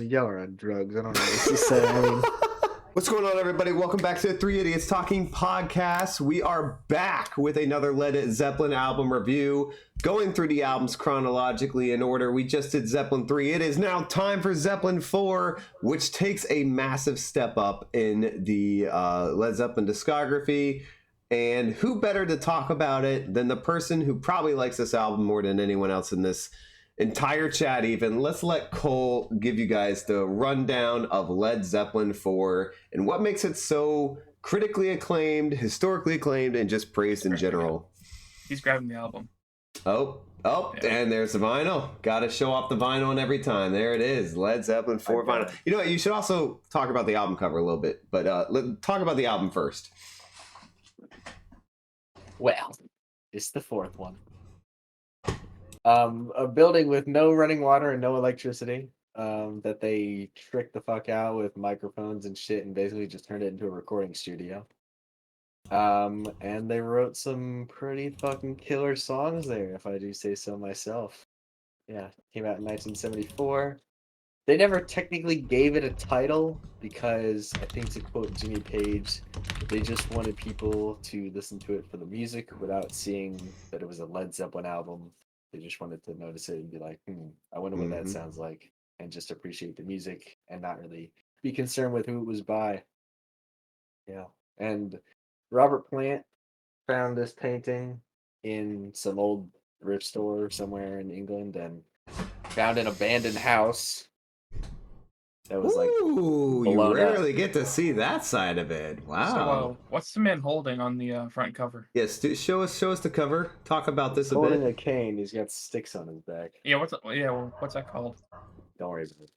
y'all are on drugs. I don't know what to say. I mean, what's going on, everybody? Welcome back to the Three Idiots Talking podcast. We are back with another Led Zeppelin album review, going through the albums chronologically in order. We just did Zeppelin 3. It is now time for Zeppelin 4, which takes a massive step up in the Led Zeppelin discography. And who better to talk about it than the person who probably likes this album more than anyone else in this entire chat even. Let's let Cole give you guys the rundown of Led Zeppelin 4 and what makes it so critically acclaimed, historically acclaimed, and just praised in general. He's grabbing the album. Oh, yeah. And there's the vinyl. Got to show off the vinyl and every time. There it is, Led Zeppelin 4 vinyl. You know what, you should also talk about the album cover a little bit, but let's talk about the album first. well, it's the fourth one. A building with no running water and no electricity, that they tricked the fuck out with microphones and shit and basically just turned it into a recording studio. And they wrote some pretty fucking killer songs there, if I do say so myself. Yeah, came out in 1974. They never technically gave it a title because, I think to quote Jimmy Page, they just wanted people to listen to it for the music without seeing that it was a Led Zeppelin album. They just wanted to notice it and be like, I wonder what that sounds like, and just appreciate the music and not really be concerned with who it was by. Yeah. And Robert Plant found this painting in some old thrift store somewhere in England and found an abandoned house that was like, ooh, you blown up. rarely get to see that side of it. Wow. So, what's the man holding on the front cover? Yes, show us the cover. Talk about this a bit. Holding a cane. He's got sticks on his back. Yeah, what's that called? Don't worry about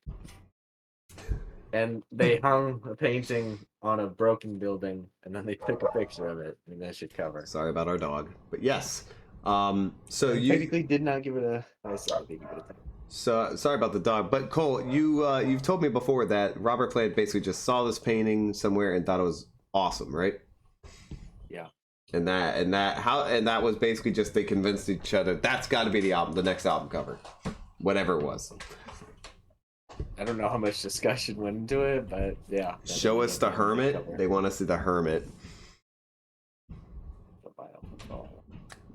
it. And they hung a painting on a broken building, and then they took a picture of it, and that should cover. Sorry about our dog, but yes. So you technically did not give it a. I said they give it a time. So sorry about the dog, but Cole, you've told me before that Robert Plant basically just saw this painting somewhere and thought it was awesome, right? Yeah. And that was basically just they convinced each other that's got to be the next album cover, whatever it was. I don't know how much discussion went into it, but yeah. Show us the Hermit. They want to see the Hermit.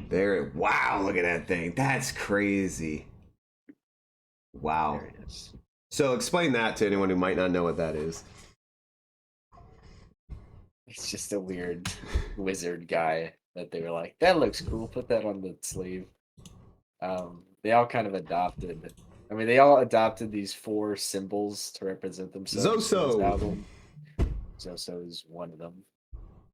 There. Wow, look at that thing. That's crazy. Wow. There it is. So explain that to anyone who might not know what that is. It's just a weird wizard guy that they were like, that looks cool, put that on the sleeve. They all kind of adopted. I mean, they all adopted these four symbols to represent themselves. Zoso. Album. Zoso is one of them.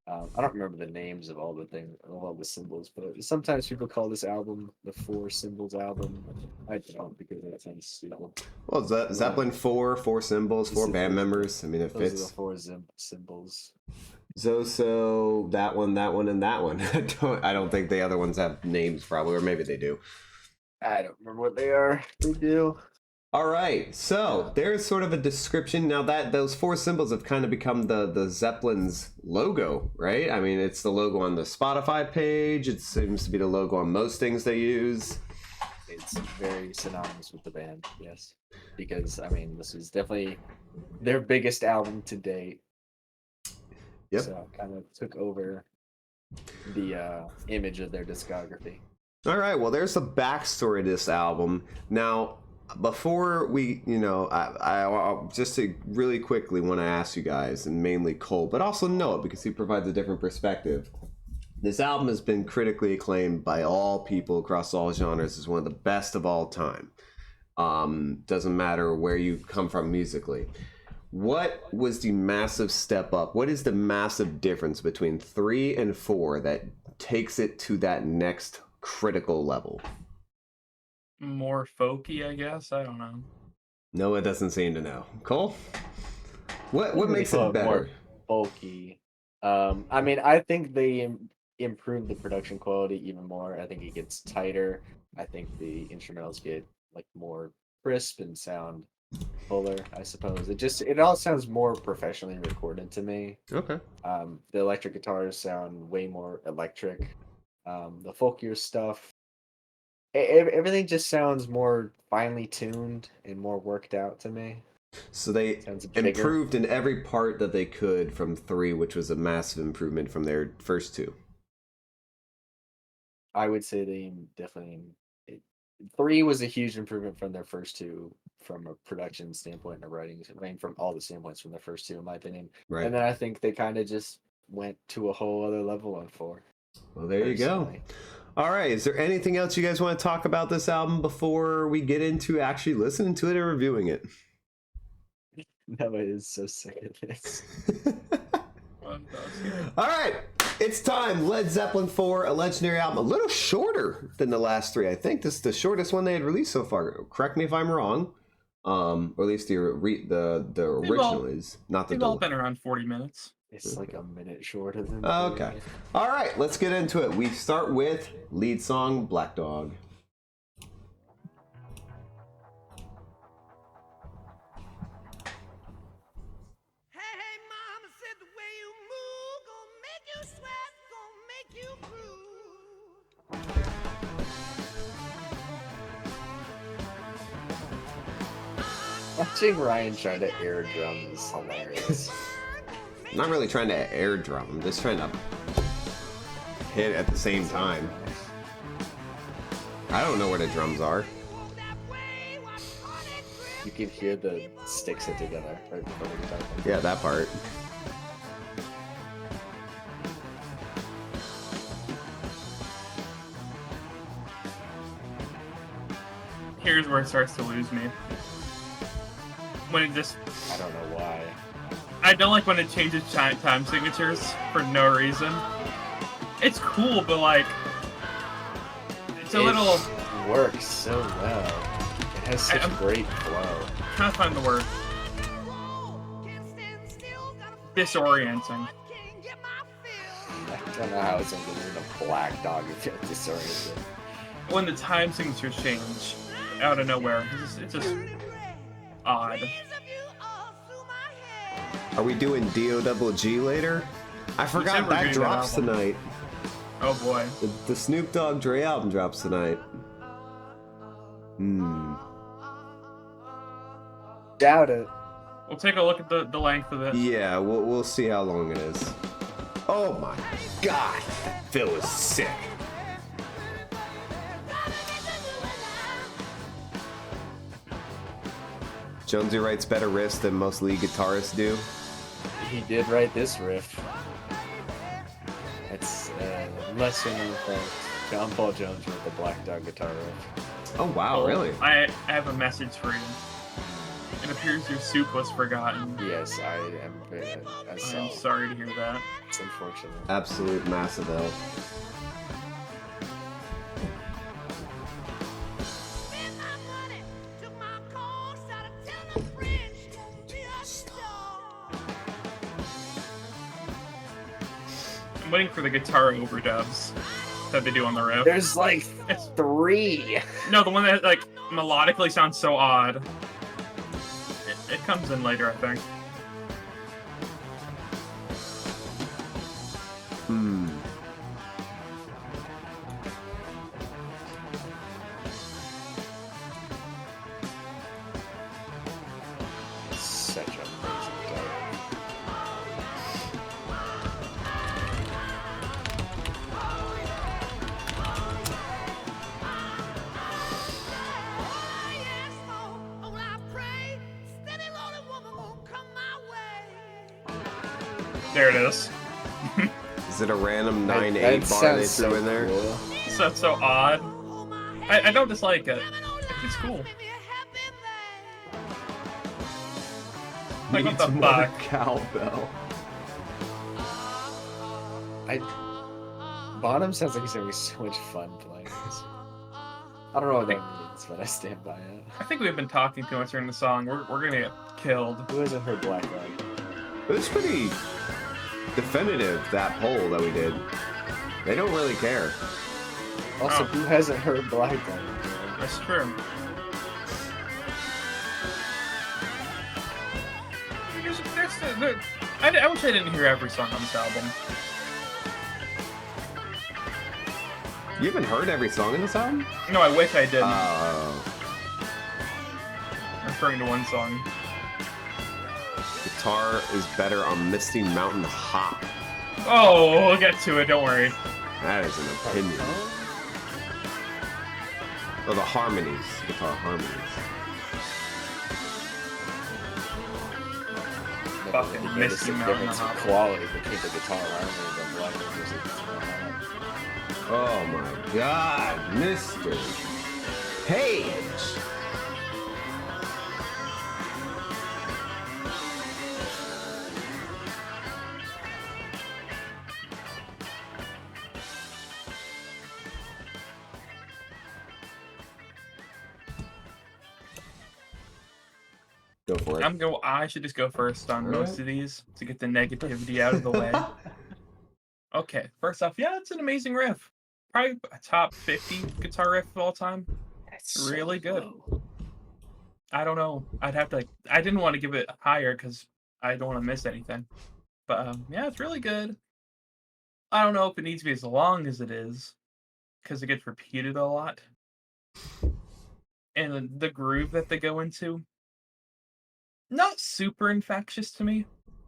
I don't remember the names of all the symbols, but sometimes people call this album the Four Symbols album. I don't, because that sounds stupid. Well, Zeppelin 4 symbols, four band members. I mean, it Those fits. are the four symbols. Zoso, that one, and that one. I don't think the other ones have names, probably, or maybe they do. I don't remember what they are. They do. All right, so there's sort of a description now that those four symbols have kind of become the Zeppelin's logo, right? I mean, it's the logo on the Spotify page. It seems to be the logo on most things they use. It's very synonymous with the band, yes. Because, I mean, this is definitely their biggest album to date. Yep. So it kind of took over the image of their discography. All right, well, there's the backstory of this album. Now, before we, I just to really quickly want to ask you guys, and mainly Cole, but also Noah, because he provides a different perspective. This album has been critically acclaimed by all people across all genres as one of the best of all time. Doesn't matter where you come from musically. What was the massive step up? What is the massive difference between 3 and 4 that takes it to that next critical level? More folky, I guess. I don't know. Noah doesn't seem to know. Cole? What makes it better? More bulky. I mean, I think they improve the production quality even more. I think it gets tighter. I think the instrumentals get like more crisp and sound fuller, I suppose. It all sounds more professionally recorded to me. Okay. The electric guitars sound way more electric. The folkier stuff, everything just sounds more finely tuned and more worked out to me. So they Sounds bigger. improved in every part that they could from 3, which was a massive improvement from their first 2. I would say they definitely. 3 was a huge improvement from their first 2, from a production standpoint and a writing. I mean, from all the standpoints from their first 2, in my opinion. Right. And then I think they kind of just went to a whole other level on 4. Well, there you go. All right. Is there anything else you guys want to talk about this album before we get into actually listening to it and reviewing it? No, it is so sick of this. All right. It's time. Led Zeppelin 4, a legendary album. A little shorter than the last 3. I think this is the shortest one they had released so far. Correct me if I'm wrong. Or at least the original is. Not the They've all been around 40 minutes. It's like a minute shorter than. Okay. All right. Let's get into it. We start with lead song, Black Dog. Watching Ryan try to air drum is hilarious. I'm not really trying to air drum. I'm just trying to hit at the same time. I don't know where the drums are. You can hear the sticks hit together right before the guitar comes. Yeah, that part. Here's where it starts to lose me. When it just... I don't know why. I don't like when it changes time signatures for no reason. It's cool, but like... It's a little... It works so well. It has such great flow. I'm trying to find the word. Disorienting. I don't know how it's going to be a Black Dog if you're disoriented. When the time signatures change out of nowhere, it's just odd. Are we doing D-O-double-G later? I forgot that drops tonight. Oh boy. The Snoop Dogg Dre album drops tonight. Doubt it. We'll take a look at the length of it. Yeah, we'll see how long it is. Oh my god, Phil is sick. Jonesy writes better riffs than most lead guitarists do. He did write this riff. It's lesser known fact. John Paul Jones wrote the Black Dog guitar riff. Oh wow, really? I have a message for you. It appears your soup was forgotten. Yes, I am. I'm sorry to hear that. It's unfortunate. Absolute massive L. I'm waiting for the guitar overdubs that they do on the riff. There's like 3. No, the one that like melodically sounds so odd. It comes in later, I think. Such a amazing guitar. There it is. Is it a random 9/8 That bar they sounds threw so in there? cool. So so odd. I don't dislike it. It's cool. Like, what the Needs more fuck? cowbell. Bonham sounds like he's having so much fun playing this. I don't know what that means, but I stand by it. I think we've been talking too much during the song. We're gonna get killed. Who hasn't heard Black Dog? It was pretty definitive, that poll that we did. They don't really care. Also, who hasn't heard Black Dog? That's true. I wish I didn't hear every song on this album. You haven't heard every song in this album? No, I wish I didn't. Oh. Referring to one song. guitar is better on Misty Mountain Hop. Oh, we'll get to it. Don't worry. That is an opinion. Oh, the harmonies, guitar harmonies. Fucking Notice Misty the Mountain difference in Hop. quality between the guitar harmonies and black music. Oh my God, Mr. Page. Go for it. I should just go first on most of these to get the negativity out of the way. Okay, first off, yeah, it's an amazing riff. Probably a top 50 guitar riff of all time. It's Really so good. low. I don't know. I'd have to I didn't want to give it higher because I don't want to miss anything. But yeah, it's really good. I don't know if it needs to be as long as it is because it gets repeated a lot. And the groove that they go into, not super infectious to me.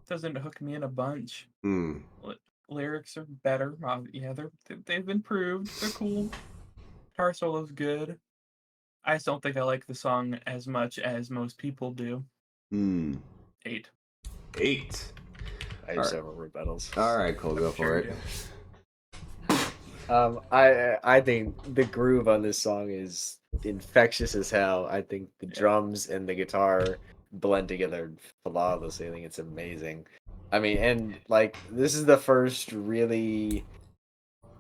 Doesn't hook me in a bunch. Mm. Lyrics are better. Yeah, they've improved. They're cool. Guitar solo's good. I just don't think I like the song as much as most people do. 8. 8. I have several rebuttals. All right, Cole, go for it. I think the groove on this song is infectious as hell. I think the drums and the guitar blend together flawlessly. I think it's amazing. I mean, and like this is the first really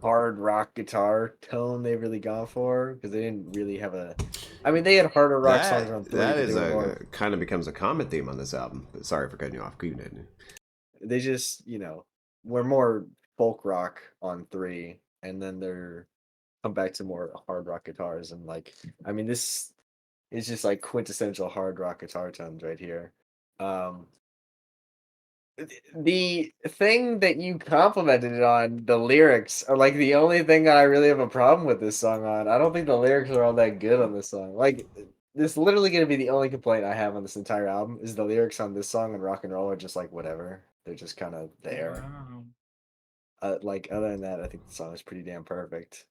hard rock guitar tone they've really gone for because they didn't really have a. I mean, they had harder rock songs on 3. That but is they were more, kind of becomes a common theme on this album. But sorry for cutting you off. Keep it. they just were more folk rock on 3, and then they're come back to more hard rock guitars, and like I mean this is just like quintessential hard rock guitar tones right here. The thing that you complimented it on, the lyrics, are like the only thing that I really have a problem with this song on. I don't think the lyrics are all that good on this song. Like, this is literally going to be the only complaint I have on this entire album is the lyrics on this song and rock and roll are just like whatever. They're just kind of there. Wow. Like, other than that, I think the song is pretty damn perfect.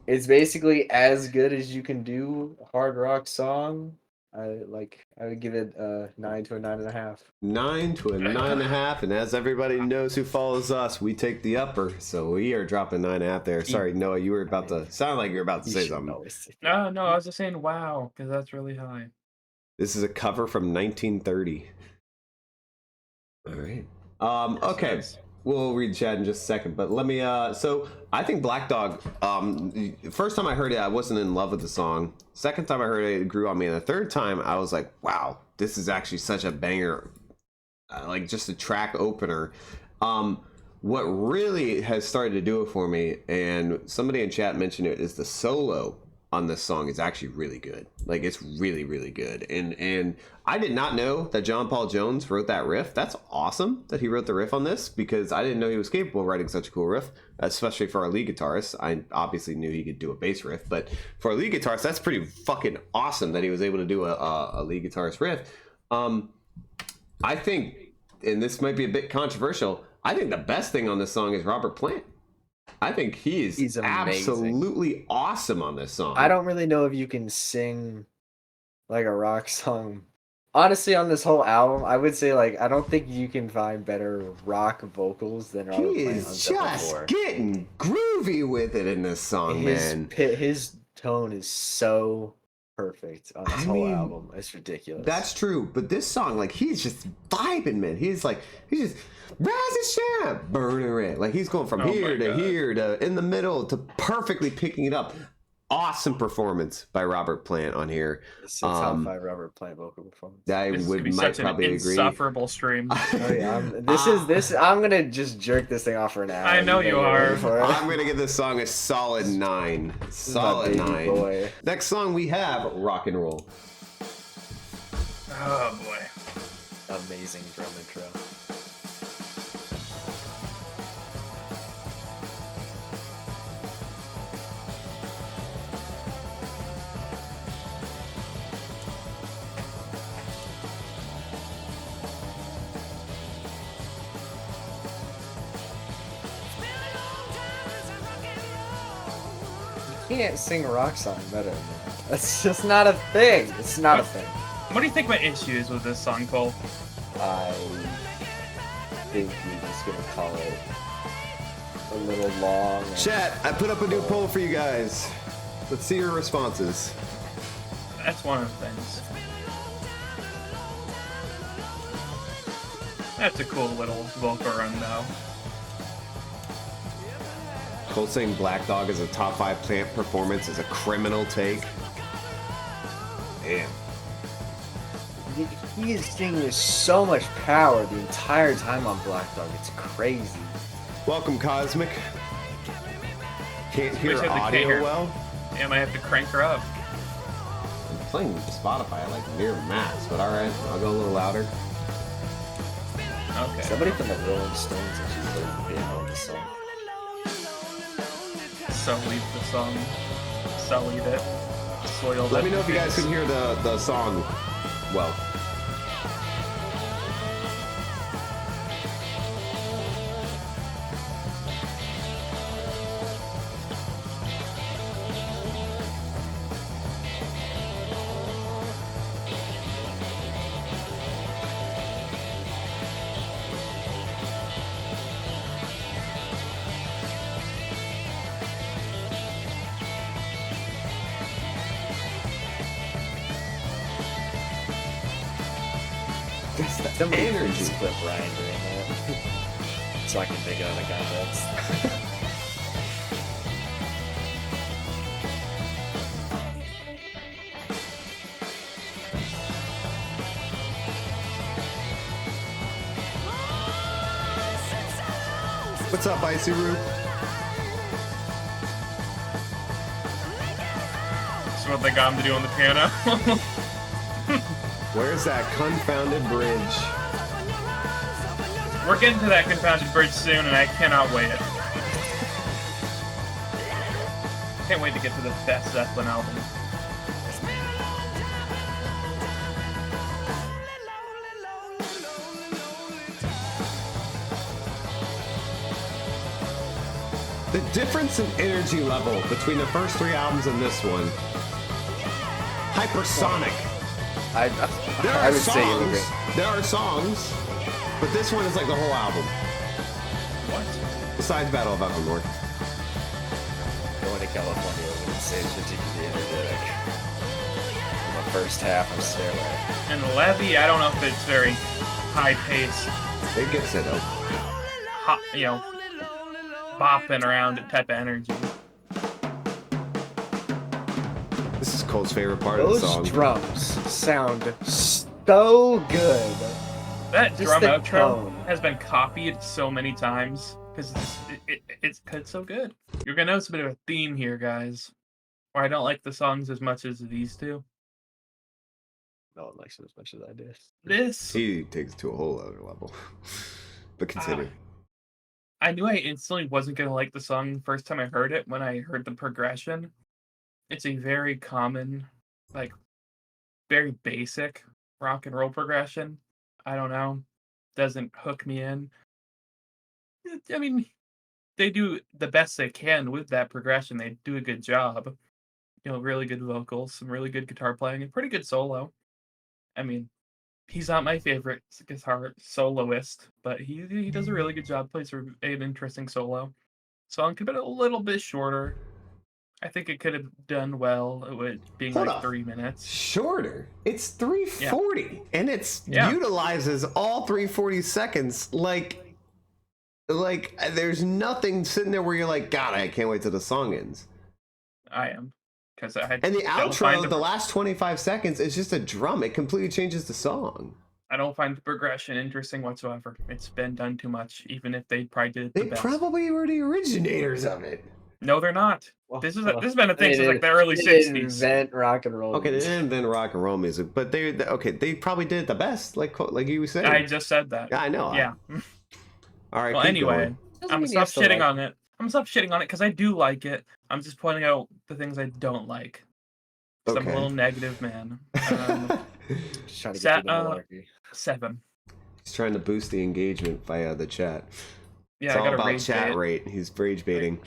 It's basically as good as you can do a hard rock song. I would give it a 9 to a 9.5. 9 to a 9.5, and as everybody knows who follows us, we take the upper, so we are dropping 9.5 there. Sorry, Noah, you were about to sound like you were about to say something. No, I was just saying wow because that's really high. This is a cover from 1930. All right. Okay. We'll read chat in just a second, but let me so I think Black Dog, first time I heard it I wasn't in love with the song. Second time I heard it, it grew on me, and the third time I was like, wow, this is actually such a banger, like just a track opener. What really has started to do it for me, and somebody in chat mentioned it, is the solo on this song is actually really good. Like, it's really, really good. And I did not know that John Paul Jones wrote that riff. That's awesome that he wrote the riff on this, because I didn't know he was capable of writing such a cool riff, especially for a lead guitarist. I obviously knew he could do a bass riff, but for a lead guitarist, that's pretty fucking awesome that he was able to do a lead guitarist riff. I think, and this might be a bit controversial, I think the best thing on this song is Robert Plant. I think he's absolutely awesome on this song. I don't really know if you can sing like a rock song. Honestly, on this whole album, I would say like I don't think you can find better rock vocals than Robert He Plant on is Zeppelin just 4. getting groovy with it in this song, man. His tone is so perfect on this whole album. It's ridiculous. That's true, but this song, like, he's just vibing, man. He's just rise and shine, burning red. Like, he's going from here to here to in the middle to perfectly picking it up. Awesome performance by Robert Plant on here. It's a top 5 Robert Plant vocal performance. I might probably agree. Insufferable stream. Oh, yeah, I'm gonna just jerk this thing off for an hour. I know you are. I'm gonna give this song a solid 9. Solid 9. Boy. Next song we have Rock and Roll. Oh boy. Amazing drum intro. can't sing a rock song better than that. That's just not a thing. It's not a thing. What do you think my issue is with this song, Cole? I think you're just gonna call it a little long. Chat, I put up a new poll for you guys. Let's see your responses. That's one of the things. That's a cool little vocal run, though. Cole saying Black Dog is a top 5 plant performance is a criminal take. Damn. He is singing with so much power the entire time on Black Dog. It's crazy. Welcome, Cosmic. Can't hear Wish I could audio hear. well. Yeah, I might have to crank her up. I'm playing Spotify. I like near max, but alright, I'll go a little louder. Okay. Somebody from the Rolling Stones actually played the piano on this song. Sullied the song. Sullied it. Soiled Let it. me know if you guys can hear the song well. Somebody Energy. please clip Ryan doing that. So I can take it out of context. What's up, Icy Root? That's what they got him to do on the piano. Where's that confounded bridge? We're getting to that confounded bridge soon, and I cannot wait. Can't wait to get to the best Zeppelin album. The difference in energy level between the first 3 albums and this one. Hypersonic. There I are would say you agree. songs. There are songs, but this one is like the whole album. What? Besides Battle of Evermore. Going to California wouldn't say it's particularly energetic. In the first half of Stairway. And Levee, I don't know if it's very high paced, It gets it up. hot, bopping around type of energy. This is Cole's favorite part of the Those song. drums sound so good. That Just drum the outro tone. has been copied so many times because it's so good. You're gonna notice a bit of a theme here, guys. Or I don't like the songs as much as these two. No one likes it as much as I did. This He takes it to a whole other level. But continue. I knew I instantly wasn't gonna like the song the first time I heard it when I heard the progression. It's a very common, like, very basic rock and roll progression. I don't know. Doesn't hook me in. I mean, they do the best they can with that progression. They do a good job. Really good vocals, some really good guitar playing, and pretty good solo. I mean, he's not my favorite guitar soloist, but he does a really good job. Plays an interesting solo. Song could have been a little bit shorter. I think it could have done well with being Hold like up. 3 minutes. Shorter. It's 340, and it's Yeah. utilizes all 340 seconds. Like there's nothing sitting there where you're like, God, I can't wait till the song ends. I am. Because I And the don't find outro, the last 25 seconds, is just a drum. It completely changes the song. I don't find the progression interesting whatsoever. It's been done too much, even if they probably did it the They best. probably were the originators of it. No, they're not. Well, This has been a thing they since like didn't- the early they didn't 60s. invent rock and roll. Okay, they music. didn't invent rock and roll music, but they probably did it the best, like you were saying. I just said that. Yeah, I know. Yeah. All right. Well, keep anyway, going. Doesn't I'm mean gonna you stop have to shitting like on it. I'm gonna stop shitting on it because I do like it. I'm just pointing out the things I don't like. 'Cause I'm a Okay. little negative man. Just trying to Sa- get to the monarchy. 7. He's trying to boost the engagement via the chat. Yeah, It's I all got a about rage chat bait. rate. He's rage baiting.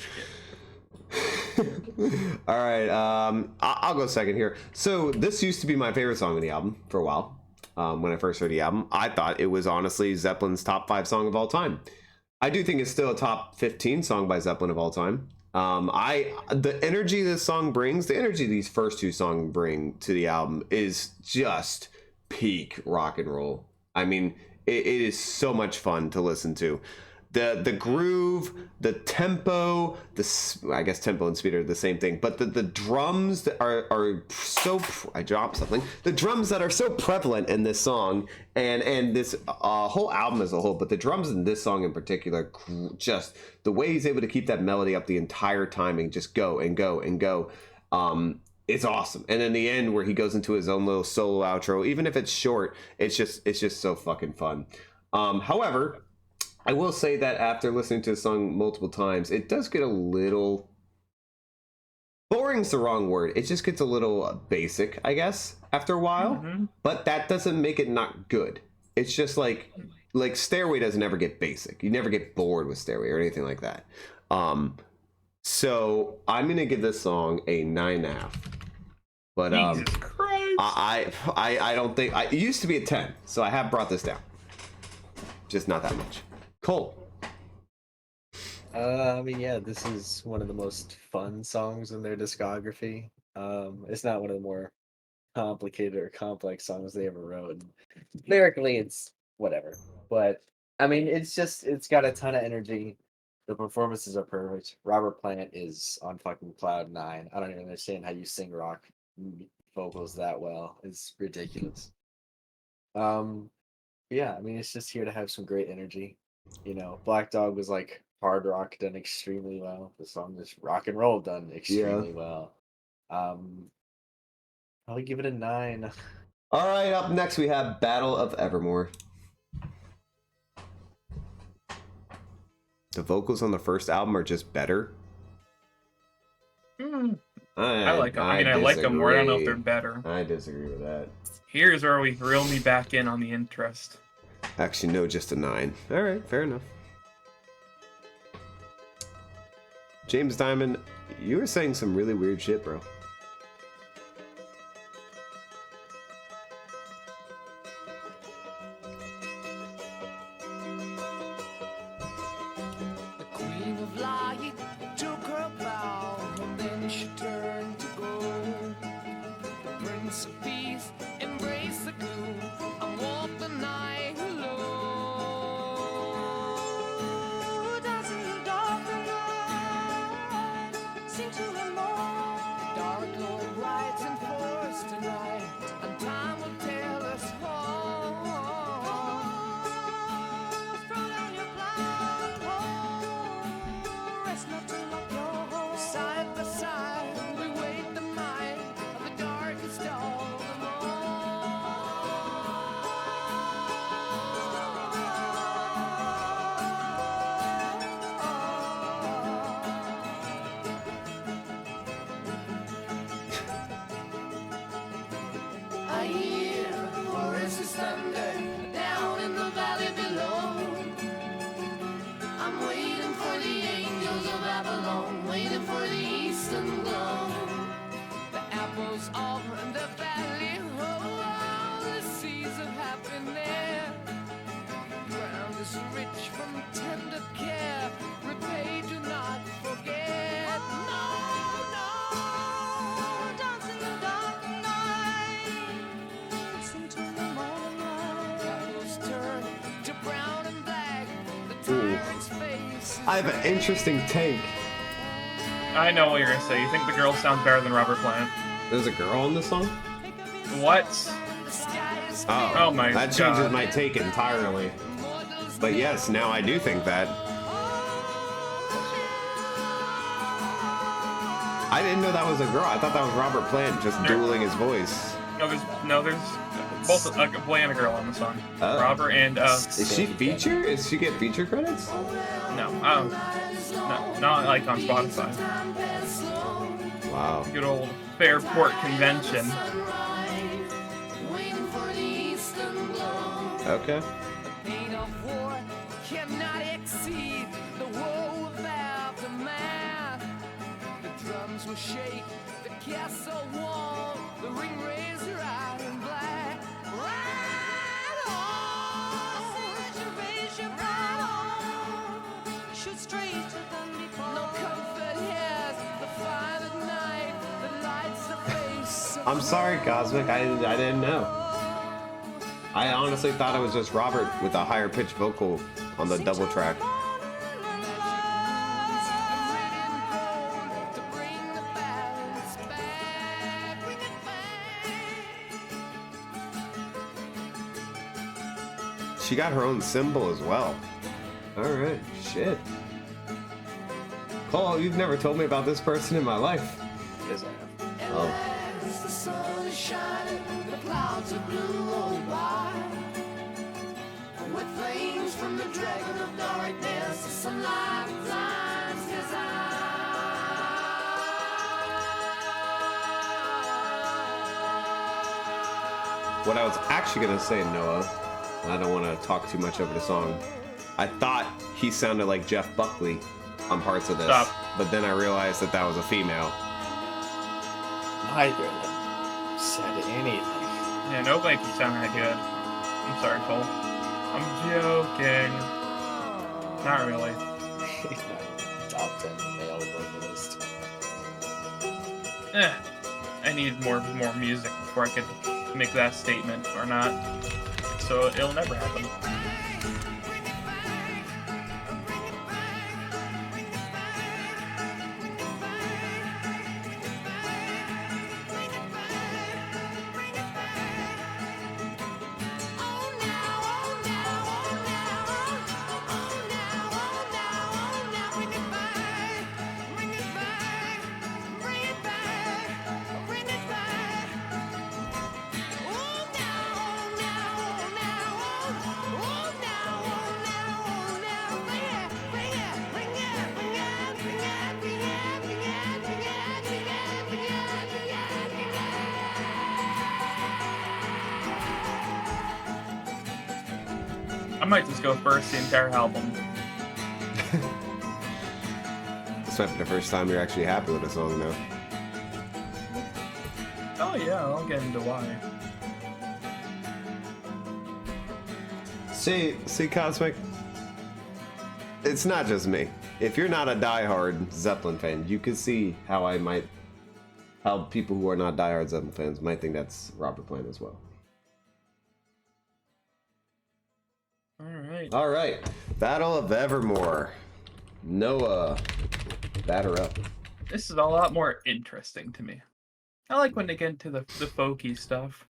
All right, I'll go second here. So this used to be my favorite song on the album for a while. When I first heard the album, I thought it was honestly Zeppelin's top 5 song of all time. I do think it's still a top 15 song by Zeppelin of all time. The energy this song brings, the energy these first 2 songs bring to the album is just peak rock and roll. I mean, it is so much fun to listen to. The groove, the tempo, I guess tempo and speed are the same thing, but the drums that are so, I dropped something. The drums that are so prevalent in this song and this whole album as a whole, but the drums in this song in particular, just the way he's able to keep that melody up the entire time and just go and go and go. It's awesome. And in the end where he goes into his own little solo outro, even if it's short, it's just so fucking fun. However, I will say that after listening to the song multiple times, it does get a little... boring's the wrong word. It just gets a little basic, I guess, after a while. Mm-hmm. But that doesn't make it not good. It's just like Stairway doesn't ever get basic. You never get bored with Stairway or anything like that. So I'm going to give this song a 9.5. But Jesus Christ. I don't think... it used to be a 10, so I have brought this down. Just not that much. Cole. I mean, yeah, this is one of the most fun songs in their discography. It's not one of the more complicated or complex songs they ever wrote. Lyrically, it's whatever. But, I mean, it's got a ton of energy. The performances are perfect. Robert Plant is on fucking cloud 9. I don't even understand how you sing rock vocals that well. It's ridiculous. Yeah, I mean, it's just here to have some great energy. You know, Black Dog was like hard rock done extremely well. The song is rock and roll done extremely well. I'll give it a 9. All right, up next we have Battle of Evermore. The vocals on the first album are just better. I like them. I like them more. I don't know if they're better. I disagree with that. Here's where we reel me back in on the interest. Actually, no, just a 9. All right, fair enough. James Diamond, you were saying some really weird shit, bro. The Queen of Light took her bow, and then she turned to gold. The Prince of Peace embraced the gloom and walked the night alone. Dancing in the dark night, sing to the Lord. Dark Lord rides in forest tonight, and time will tell us all. Throw down your blindfold, rest not to lock your hold. Side by side, we wait the might of the darkest dawn. I hear Horace's thunder down in the valley below. I'm waiting for the angels of Babylon, waiting for the eastern glow. The apples are in the valley, oh, the seeds of happiness. Ground is rich from tender care, repay, do not forget. No, no, dance in the dark night, listen to the morning light. Apples turn to brown and black, the tyrant's face. I have an interesting take. I know what you're gonna say. You think the girl sounds better than Robert Plant? There's a girl on this song? What? Oh my that changes God. my take entirely. But yes, now I do think that. I didn't know that was a girl. I thought that was Robert Plant just dueling his voice. No, there's both a boy and a girl on the song. Oh. Robert and Is she feature? Is she get feature credits? no, not like on Spotify. Wow. Good old Fairport Convention. Okay. Pain of war cannot exceed the woe of aftermath. The drums will shake, the castle wall, the ring razor iron black. Ride on, ride on, shoot straight to the before. No comfort here, the fire at night, the lights of face. I'm sorry, Cosmic. I didn't know. I honestly thought it was just Robert with a higher pitched vocal on the double track. She got her own symbol as well. Alright, shit. Cole, you've never told me about this person in my life. Yes, I have. Oh. As the sun is shining, the clouds are blue roll by. With flames from the dragon of darkness, some lifetimes desire. What I was actually gonna say, Noah, and I don't want to talk too much over the song. I thought he sounded like Jeff Buckley on parts of this, Stop. but then I realized that that was a female. Neither of them said anything. Yeah, nobody can sound that good. I'm sorry, Cole. I'm joking. Not really. He's not top 10 male vocalist. I need more music before I could make that statement or not. So it'll never happen. I might just go first the entire album. This might be the first time you're actually happy with a song now. Oh yeah, I'll get into why. See, Cosmic? It's not just me. If you're not a diehard Zeppelin fan, you can see how people who are not diehard Zeppelin fans might think that's Robert Plant as well. Alright. All right, Battle of Evermore. Noah, batter up. This is a lot more interesting to me. I like when they get into the folky stuff.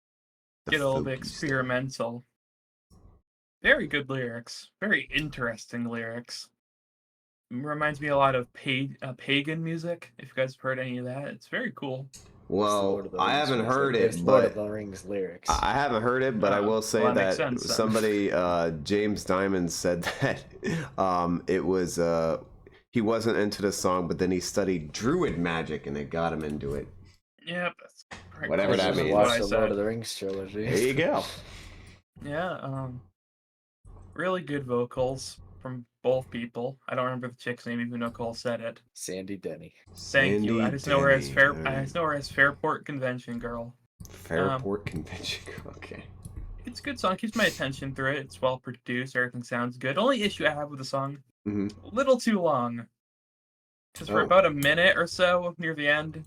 Get a little bit experimental. Very good lyrics. Very interesting lyrics. Reminds me a lot of pagan music. If you guys have heard any of that, it's very cool. Well, I haven't heard it, Lord of but the Rings lyrics. I haven't heard it, but I will say well, that that makes sense, then. somebody, James Diamond, said that it was he wasn't into the song, but then he studied druid magic and it got him into it. Yep. That's right. Whatever that Just means. Watch What I the said. Lord of the Rings trilogy. There you go. Yeah. Really good vocals from both people. I don't remember the chick's name, even though Cole said it. Sandy Denny. Thank you. I Sandy just know her as Denny, I just know her as Fairport Convention Girl. Fairport Convention. Okay. It's a good song. Keeps my attention through it. It's well produced. Everything sounds good. Only issue I have with the song, hmm a little too long. Because for Oh. about a minute or so near the end,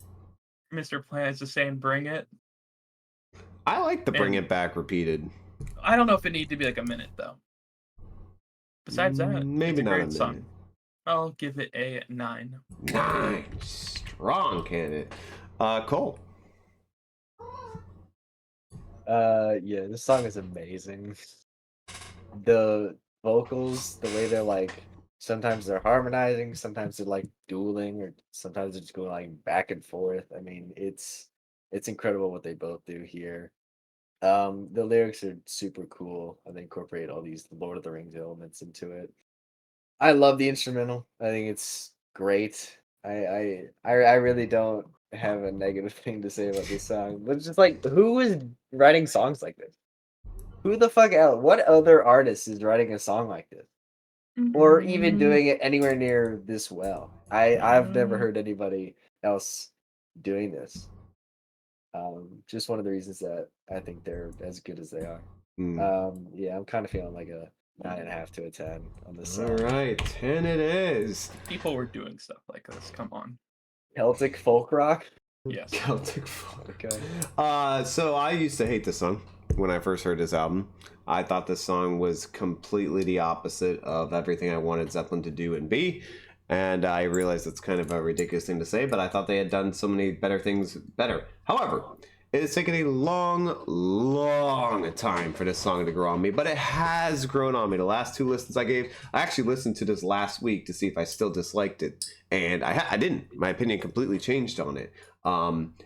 Mr. Plant is just saying, "Bring it." I like the Bring And- It Back repeated. I don't know if it needed to be like a minute though. Besides that, Maybe it's a not great a song. minute. I'll give it a 9. 9. Strong candidate. Cole. Yeah, this song is amazing. The vocals, the way they're like, sometimes they're harmonizing, sometimes they're like dueling, or sometimes they're just going like back and forth. I mean, it's incredible what they both do here. The lyrics are super cool, and they incorporate all these Lord of the Rings elements into it. I love the instrumental. I think it's great. I really don't have a negative thing to say about this song. But it's just like, who is writing songs like this? Who the fuck else? What other artist is writing a song like this? Or even doing it anywhere near this well? I've never heard anybody else doing this. Just one of the reasons that I think they're as good as they are. Yeah, I'm kind of feeling like a 9.5 to a 10 on this All song. right, 10 it is. People were doing stuff like this. Come on. Celtic folk rock. Yes. Celtic folk. Okay. So I used to hate this song when I first heard this album. I thought this song was completely the opposite of everything I wanted Zeppelin to do and be. And I realized it's kind of a ridiculous thing to say, but I thought they had done so many better things better. However, it has taken a long time for this song to grow on me, but it has grown on me. The last 2 listens I gave, I actually listened to this last week to see if I still disliked it, and I didn't. My opinion completely changed on it.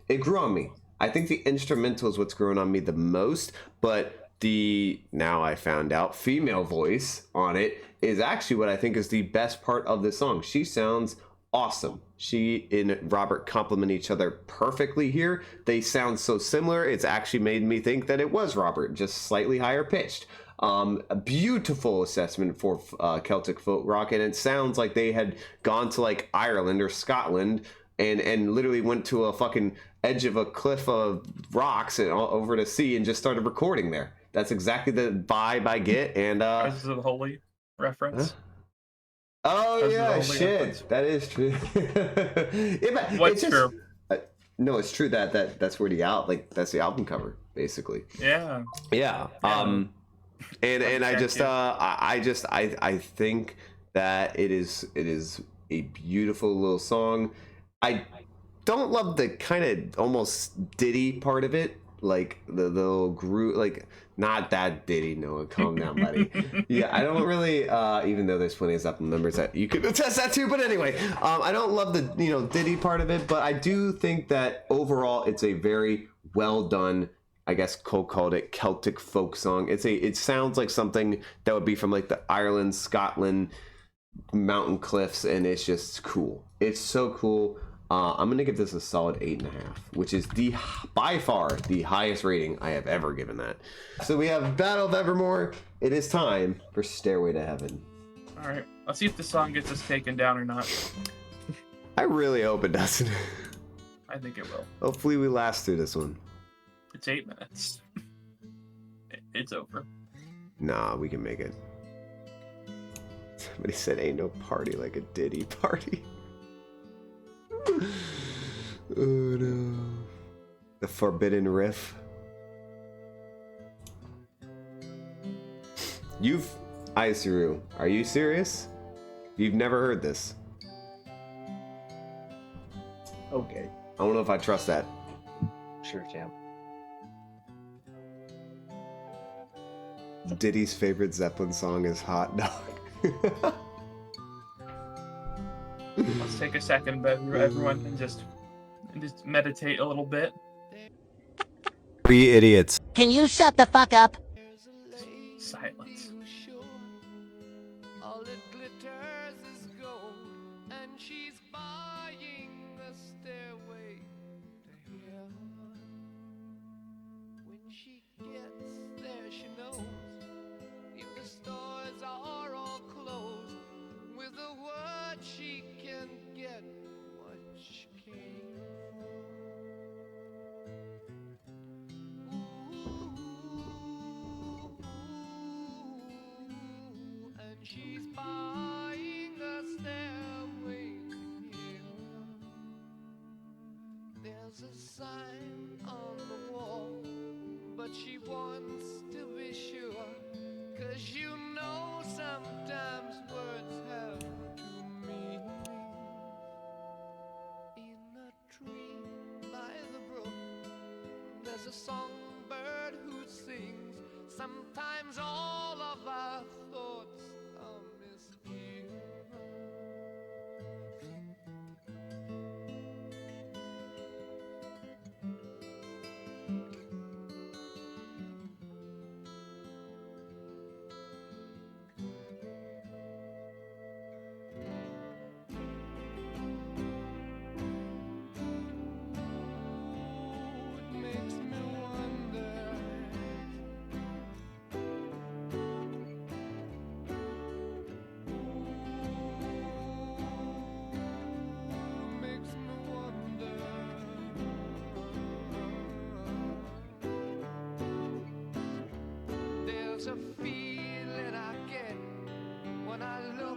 It grew on me. I think the instrumental is what's grown on me the most, but the, now I found out, female voice on it is actually what I think is the best part of this song. She sounds awesome. She and Robert complement each other perfectly here. They sound so similar, it's actually made me think that it was Robert, just slightly higher pitched. A beautiful assessment for Celtic folk rock, and it sounds like they had gone to like Ireland or Scotland and literally went to a fucking edge of a cliff of rocks and over the sea and just started recording there. That's exactly the vibe I get. And This is a holy reference. Huh? Oh That's yeah, the only shit, reference. that is true. Yeah, but What's it's just, true? no, it's true that's where the that's the album cover basically. Yeah. Yeah. And I just I think that it is a beautiful little song. I don't love the kind of almost ditty part of it, like the little groove, like not that ditty. Noah, calm down, buddy. Yeah, I don't really, even though there's plenty of Zeppelin members that you could attest that to. But anyway, I don't love the ditty part of it, but I do think that overall it's a very well done. I guess Cole called it Celtic folk song. It sounds like something that would be from like the Ireland, Scotland mountain cliffs, and it's just cool. It's so cool. I'm gonna give this a solid 8.5, which is by far the highest rating I have ever given that. So we have Battle of Evermore. It is time for Stairway to Heaven. All right. Let's see if the song gets us taken down or not. I really hope it doesn't. I think it will. Hopefully we last through this one. It's 8 minutes. It's over. Nah, we can make it. Somebody said ain't no party like a ditty party. Oh no. The forbidden riff. Isuru, are you serious? You've never heard this? Okay. I don't know if I trust that. Sure, champ. Diddy's favorite Zeppelin song is Hot Dog. Let's take a second, but everyone, and just meditate a little bit. 3 idiots. Can you shut the fuck up? Silence. All it glitters is gold, and she's buying a stairway to heaven. When she gets there, she knows if the stores are all closed, with a word she can get what she came for. And she's buying a stairway to heaven. There's a sign on the wall, but she wants to be sure, 'cause you know sometimes words have two meanings. In a tree by the brook, there's a songbird who sings. Sometimes all of our thoughts are misgiven. It makes me wonder It's a feeling I get when I look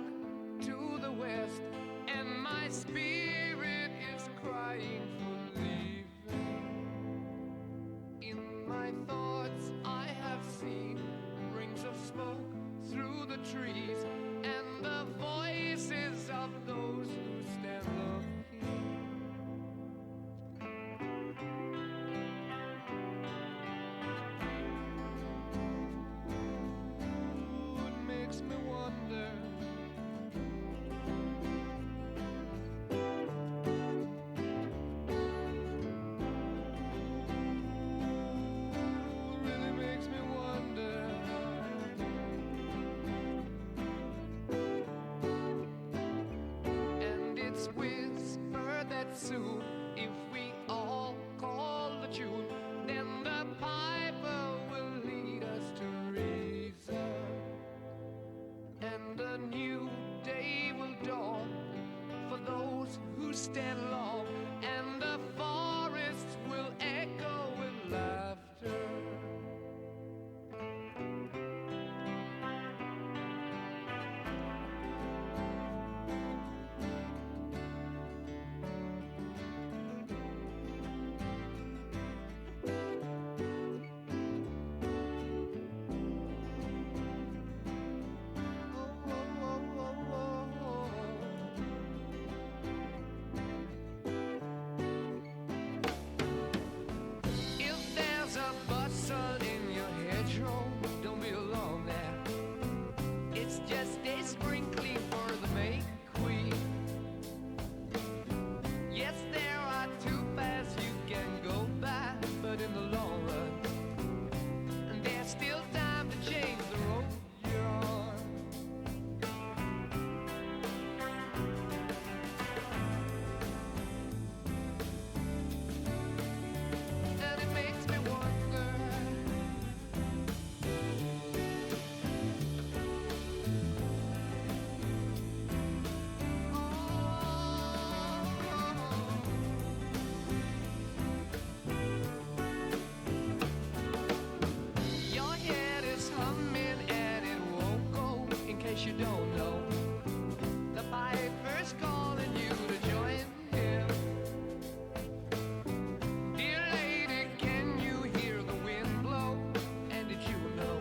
to the west, and my spirit is crying for leaving. In my thoughts I have seen rings of smoke through the trees, and the voices of those who stand looking. Ooh, it makes me wonder. Ooh, it really makes me wonder. And it's whispered that soon, if we all call the tune, then the piper will lead us to reason, and a new day will dawn for those who stand long, and the forests will echo with laughter. If there's a bustle in your hedgerow, don't be alone there. It's just a sprinkling for the May Queen. Yes, there are two paths you can go by, but in the long run, there's still time to change the road you're on. And it makes me wonder. Your head is humming and it won't go. In case you don't know, the piper's calling you to join him. Dear lady, can you hear the wind blow? And did you know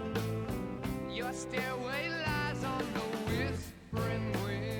your stairway lies on the whispering wind?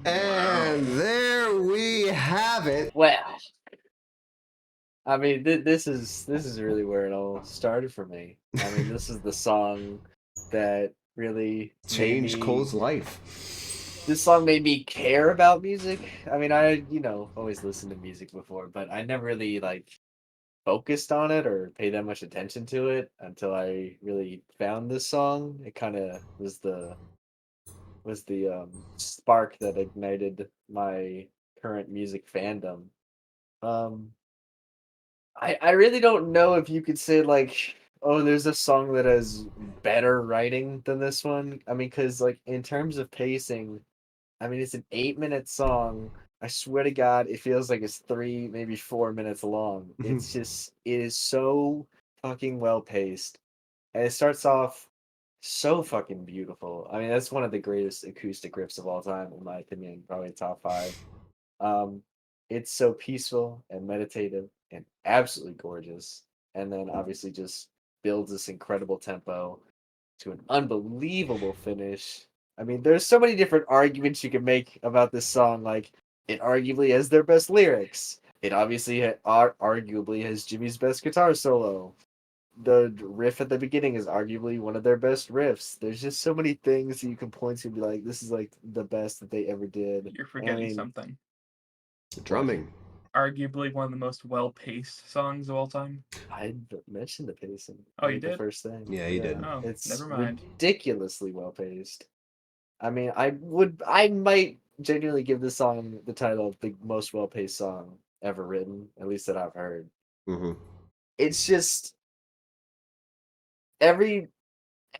And there we have it. Well, I mean, this is really where it all started for me. I mean, this is the song that really made Change me. Cole's life. This song made me care about music. I mean, I always listened to music before, but I never really like focused on it or paid that much attention to it until I really found this song. It kind of was the spark that ignited my current music fandom. Um, I really don't know if you could say like, oh, there's a song that has better writing than this one. I mean, because like in terms of pacing, I mean it's an 8-minute song. I swear to God, it feels like it's 3, maybe 4 minutes long. It is so fucking well paced, and it starts off so fucking beautiful. I mean, that's one of the greatest acoustic riffs of all time, in my opinion. Probably top 5. Um, it's so peaceful and meditative and absolutely gorgeous. And then obviously just builds this incredible tempo to an unbelievable finish. I mean, there's so many different arguments you can make about this song. Like, it arguably has their best lyrics. It obviously arguably has Jimmy's best guitar solo. The riff at the beginning is arguably one of their best riffs. There's just so many things that you can point to and be like, this is like the best that they ever did. You're I forgetting mean, something. Drumming. Arguably one of the most well-paced songs of all time. I mentioned the pacing. Oh, you Like the did? first thing. Yeah, you did. Oh, It's never mind. ridiculously well paced. I mean, I might genuinely give this song the title of the most well paced song ever written, at least that I've heard. Mm-hmm. It's just every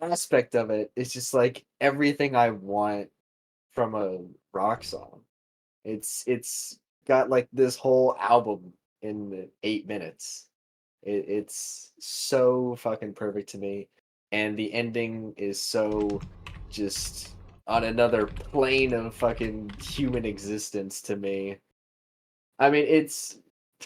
aspect of it is just like everything I want from a rock song. It's got like this whole album in 8 minutes. It's so fucking perfect to me, and the ending is so just on another plane of fucking human existence to me. I mean, it's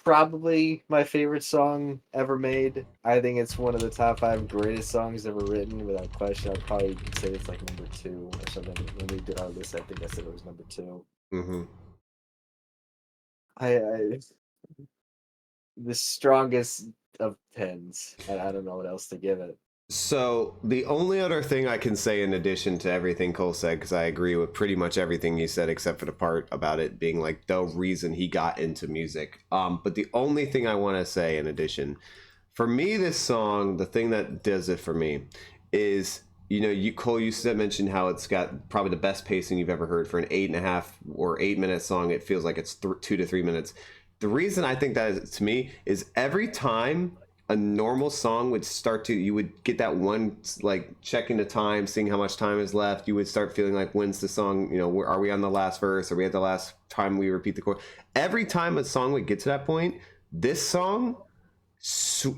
probably my favorite song ever made. I think it's one of the top 5 greatest songs ever written, without question. I'd probably say it's like number 2 or something. When we did our list, I think I said it was number 2. Mm-hmm. I the strongest of 10s. I don't know what else to give it. So the only other thing I can say in addition to everything Cole said, because I agree with pretty much everything you said except for the part about it being like the reason he got into music. But the only thing I want to say in addition, for me, this song, the thing that does it for me is, Cole, you mentioned how it's got probably the best pacing you've ever heard for an 8.5 or 8 minute song. It feels like it's 2 to 3 minutes. The reason I think that is, to me, is every time a normal song would start to, you would get that one, like checking the time, seeing how much time is left. You would start feeling like, when's the song, are we on the last verse? Are we at the last time we repeat the chord? Every time a song would get to that point, this song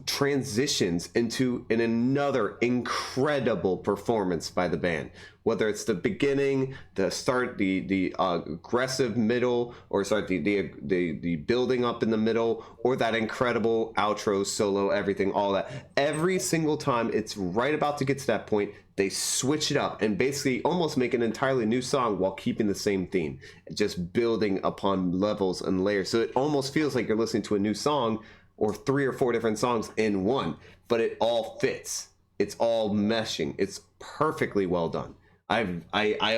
transitions into another incredible performance by the band. Whether it's the beginning, the start, the aggressive middle, or the building up in the middle, or that incredible outro solo, everything, all that. Every single time it's right about to get to that point, they switch it up and basically almost make an entirely new song while keeping the same theme, just building upon levels and layers. So it almost feels like you're listening to a new song or 3 or 4 different songs in one, but it all fits. It's all meshing. It's perfectly well done. I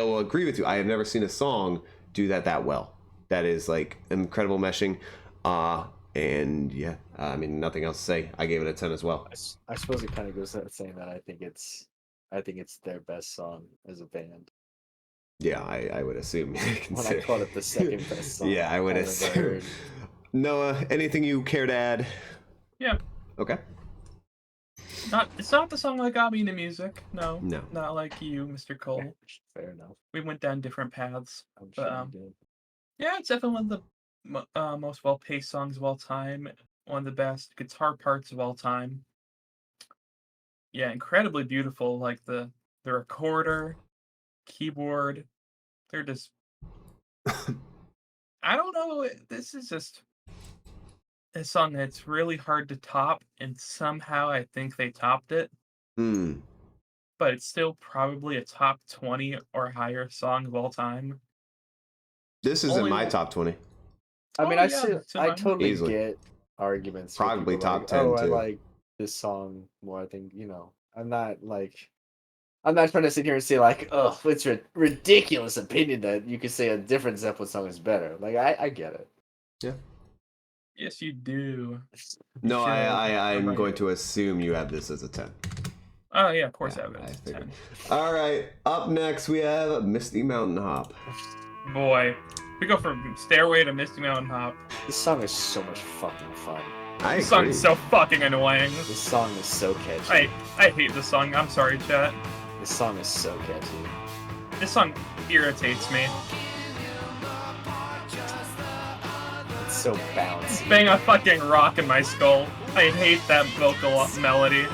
will agree with you. I have never seen a song do that well. That is like incredible meshing. And yeah, I mean, nothing else to say. I gave it a 10 as well. I suppose it kind of goes without saying that I think it's their best song as a band. Yeah, I would assume. When I called it the second best song. Yeah, I would I've ever assume. heard. Noah, anything you care to add? Yeah. Okay. It's not the song that got me into music. No. No. Not like you, Mr. Cole. Fair enough. We went down different paths. I'm sure But you did. yeah, it's definitely one of the most well-paced songs of all time. One of the best guitar parts of all time. Yeah, incredibly beautiful. Like the recorder, keyboard, they're just. I don't know. This is just a song that's really hard to top, and somehow I think they topped it. but it's still probably a top 20 or higher song of all time. This isn't Only my one- top 20. I mean, Oh, I yeah, see. it's in I mine. totally Easily. get arguments. for Probably people top like, 10 oh, I too. like this song more. I think I'm not like. I'm not trying to sit here and say like, oh, it's a ridiculous opinion that you could say a different Zeppelin song is better. Like, I get it. Yes, you do. No, should. I'm Right. going to assume you have this as a 10. Oh, yeah, of course Yeah, I have it. I It's figured. 10. All right, up next we have Misty Mountain Hop. Boy, we go from Stairway to Misty Mountain Hop. This song is so much fucking fun. I This song agree. is so fucking annoying. This song is so catchy. I hate this song. I'm sorry, chat. This song is so catchy. This song irritates me. It's so bouncy. Bang a fucking rock in my skull. I hate that vocal melody.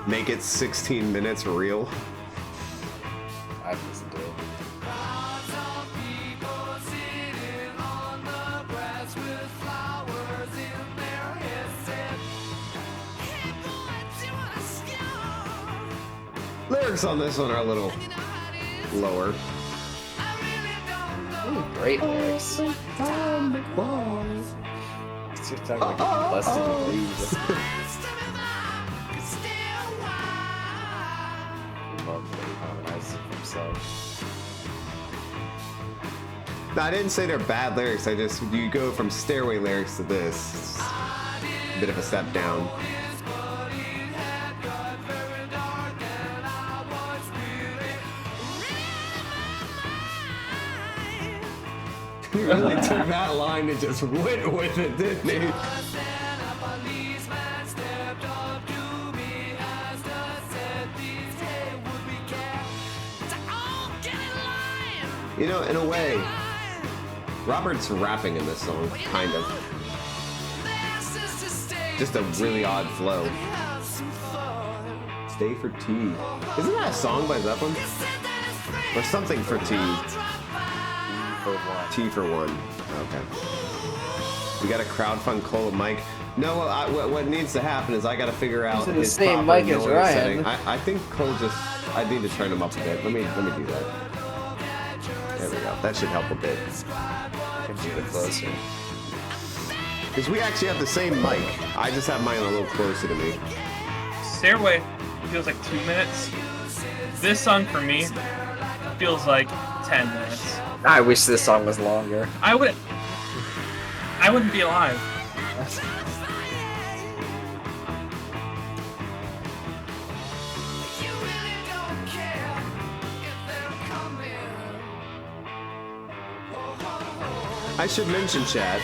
Make it 16 minutes real. I've listened to it. Lyrics on this one are a little lower. Ooh, great lyrics. It's just talking like a busted leaves. Love that he harmonizes it himself. No, I didn't say they're bad lyrics. You go from Stairway lyrics to this. It's a bit of a step down. He really took that line and just went with it, didn't he? You know, in a way, Robert's rapping in this song, kind of. Just a really odd flow. Stay for tea. Isn't that a song by Zeppelin? Or something for tea. For one. T for one. Okay. We got a crowdfund Cola mic. No, what needs to happen is I got to figure out Using the his same proper mic as noise Ryan. setting. I think Cole just. I need to turn him up a bit. Let me do that. There we go. That should help a bit. Comes a bit closer. Because we actually have the same mic. I just have mine a little closer to me. Stairway feels like 2 minutes. This song for me feels like 10 minutes. I wish this song was longer. I wouldn't be alive. I should mention, Chad.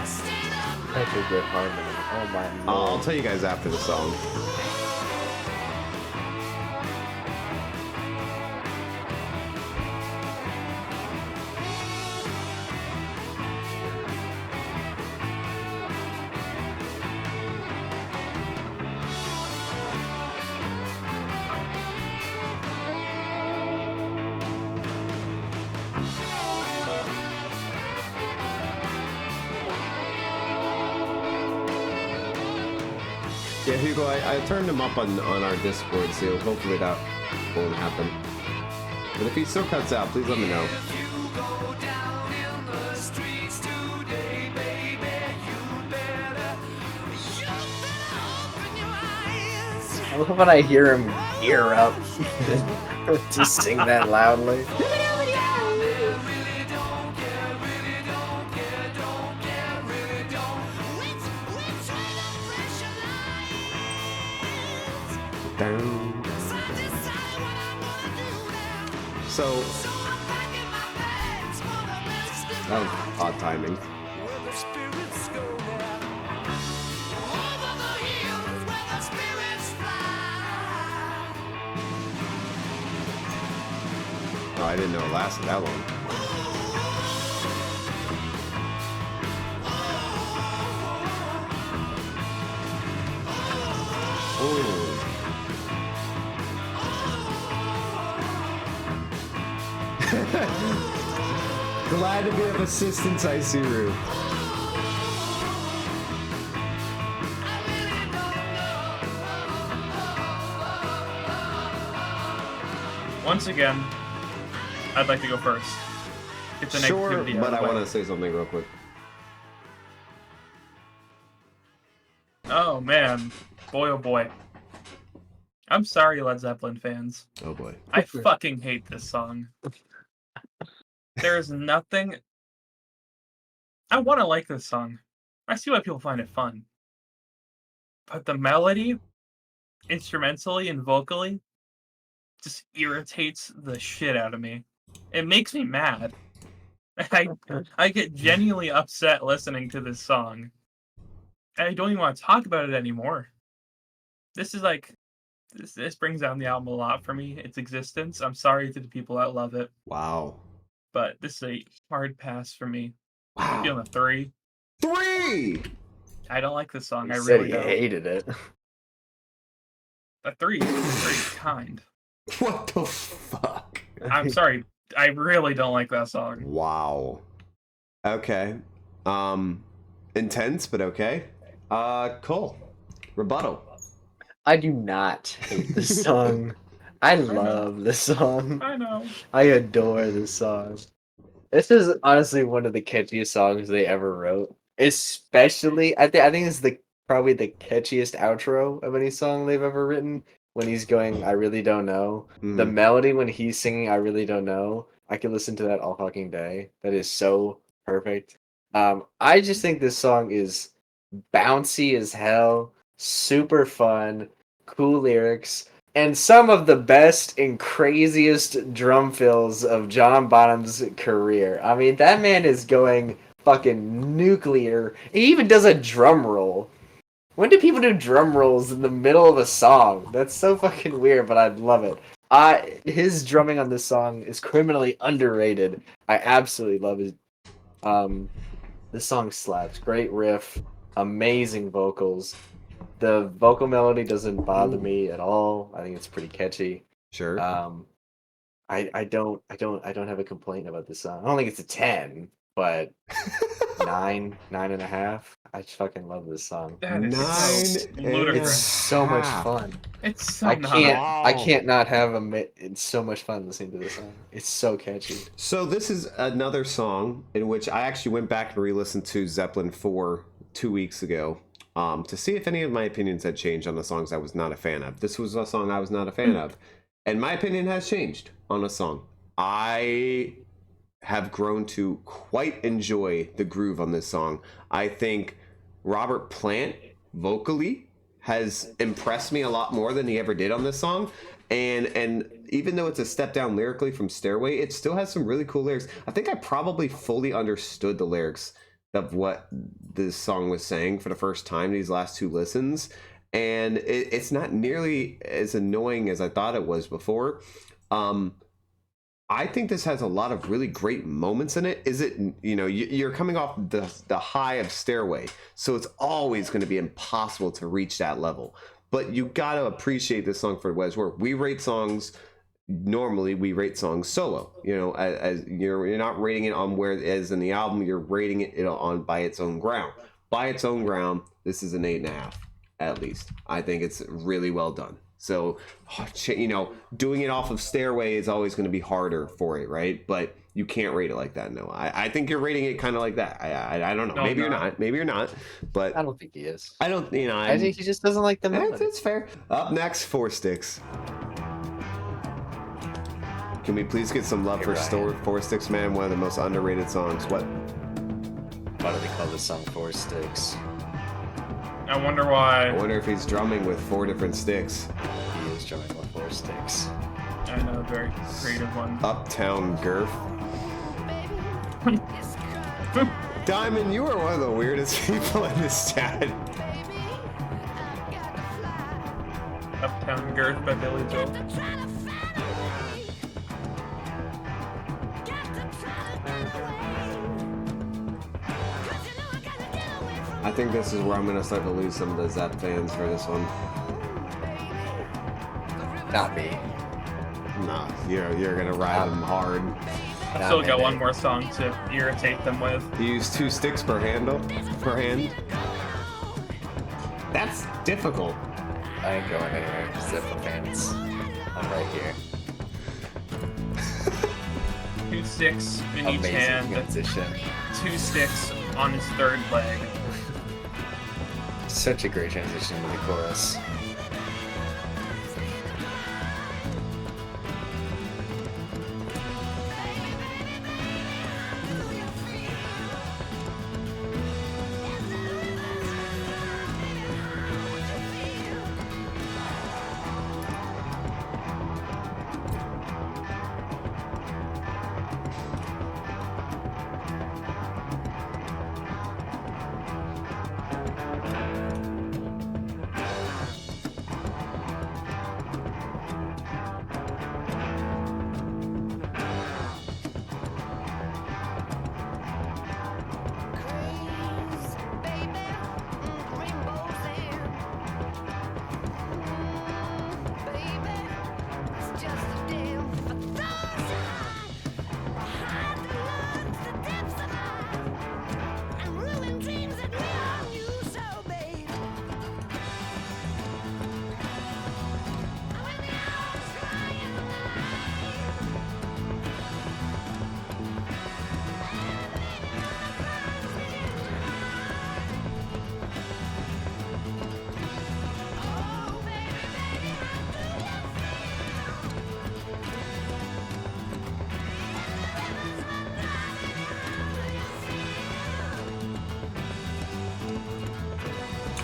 Such a good harmony. Oh my I'll lord. tell you guys after the song. Yeah, Hugo, I turned him up on our Discord, so hopefully that won't happen. But if he still cuts out, please let me know. I love when I hear him gear up to sing that loudly. So, that was odd timing. Oh, I didn't know it lasted that long. Oh. Glad to be of assistance, Isuru. Once again, I'd like to go first. Get the Sure, negativity out but of the I way. want to say something real quick. Oh man, boy oh boy. I'm sorry, Led Zeppelin fans. Oh boy. I fucking hate this song. There is nothing. I want to like this song. I see why people find it fun. But the melody, instrumentally and vocally, just irritates the shit out of me. It makes me mad. I get genuinely upset listening to this song. I don't even want to talk about it anymore. This is like this brings down the album a lot for me, its existence. I'm sorry to the people that love it, Wow. but this is a hard pass for me. Wow. I'm feeling a 3. 3! I don't like this song. You I said really he don't. hated it. A 3 is very kind. What the fuck? I'm sorry. I really don't like that song. Wow. Okay. Intense, but okay. Cool. Rebuttal. I do not hate this song. I love this song. I know. I adore this song. This is honestly one of the catchiest songs they ever wrote. Especially, I think it's probably the catchiest outro of any song they've ever written. When he's going, I really don't know. The melody when he's singing, I really don't know. I could listen to that all fucking day. That is so perfect. I just think this song is bouncy as hell, super fun, cool lyrics, and some of the best and craziest drum fills of John Bonham's career. I mean, that man is going fucking nuclear. He even does a drum roll. When do people do drum rolls in the middle of a song? That's so fucking weird, but I love it. His drumming on this song is criminally underrated. I absolutely love it. This song slaps. Great riff, amazing vocals. The vocal melody doesn't bother me at all. I think it's pretty catchy. Sure. I don't have a complaint about this song. I don't think it's a 10, but 9.5. I just fucking love this song. That is so 9 and ludicrous. It's so much half. fun. It's so I not. can't not have it's so much fun listening to this song. It's so catchy. So this is another song in which I actually went back and re-listened to Zeppelin 4 2 weeks ago to see if any of my opinions had changed on the songs I was not a fan of. This was a song I was not a fan of. And my opinion has changed on a song. I have grown to quite enjoy the groove on this song. I think Robert Plant vocally has impressed me a lot more than he ever did on this song. And even though it's a step down lyrically from Stairway, it still has some really cool lyrics. I think I probably fully understood the lyrics of what this song was saying for the first time these last 2 listens. And it's not nearly as annoying as I thought it was before. I think this has a lot of really great moments in it. Is it, you're coming off the high of Stairway, so it's always going to be impossible to reach that level. But you got to appreciate this song for what it's worth. We rate songs, normally we rate songs solo. As you're not rating it on where it is in the album, you're rating it on by its own ground. By its own ground, this is an 8.5, at least. I think it's really well done. So, doing it off of Stairway is always going to be harder for it, right? But you can't rate it like that. No, I think you're rating it kind of like that. I don't know. No, Maybe I'm you're not. not. Maybe you're not. But I don't think he is. I don't. I think he just doesn't like the melody. It's fair. Up next, 4 Sticks. Can we please get some love for Ryan. 4 Sticks, man? One of the most underrated songs. What? Why do they call this song 4 Sticks? I wonder I why. wonder if he's drumming with 4 different sticks. He is drumming with 4 sticks. I know, a very creative one. Uptown Girth. Diamond, you are one of the weirdest people in this chat. Uptown Girth by Billy Joel. I think this is where I'm gonna start to lose some of the Zepp fans for this one. Not me. Nah, you're gonna ride them hard. I still got one more song to irritate them with. You use 2 sticks per hand. That's difficult. I ain't going anywhere. Zeppelin fans. I'm right here. 2 sticks in each Amazing hand, transition. 2 sticks on his third leg. Such a great transition to the chorus.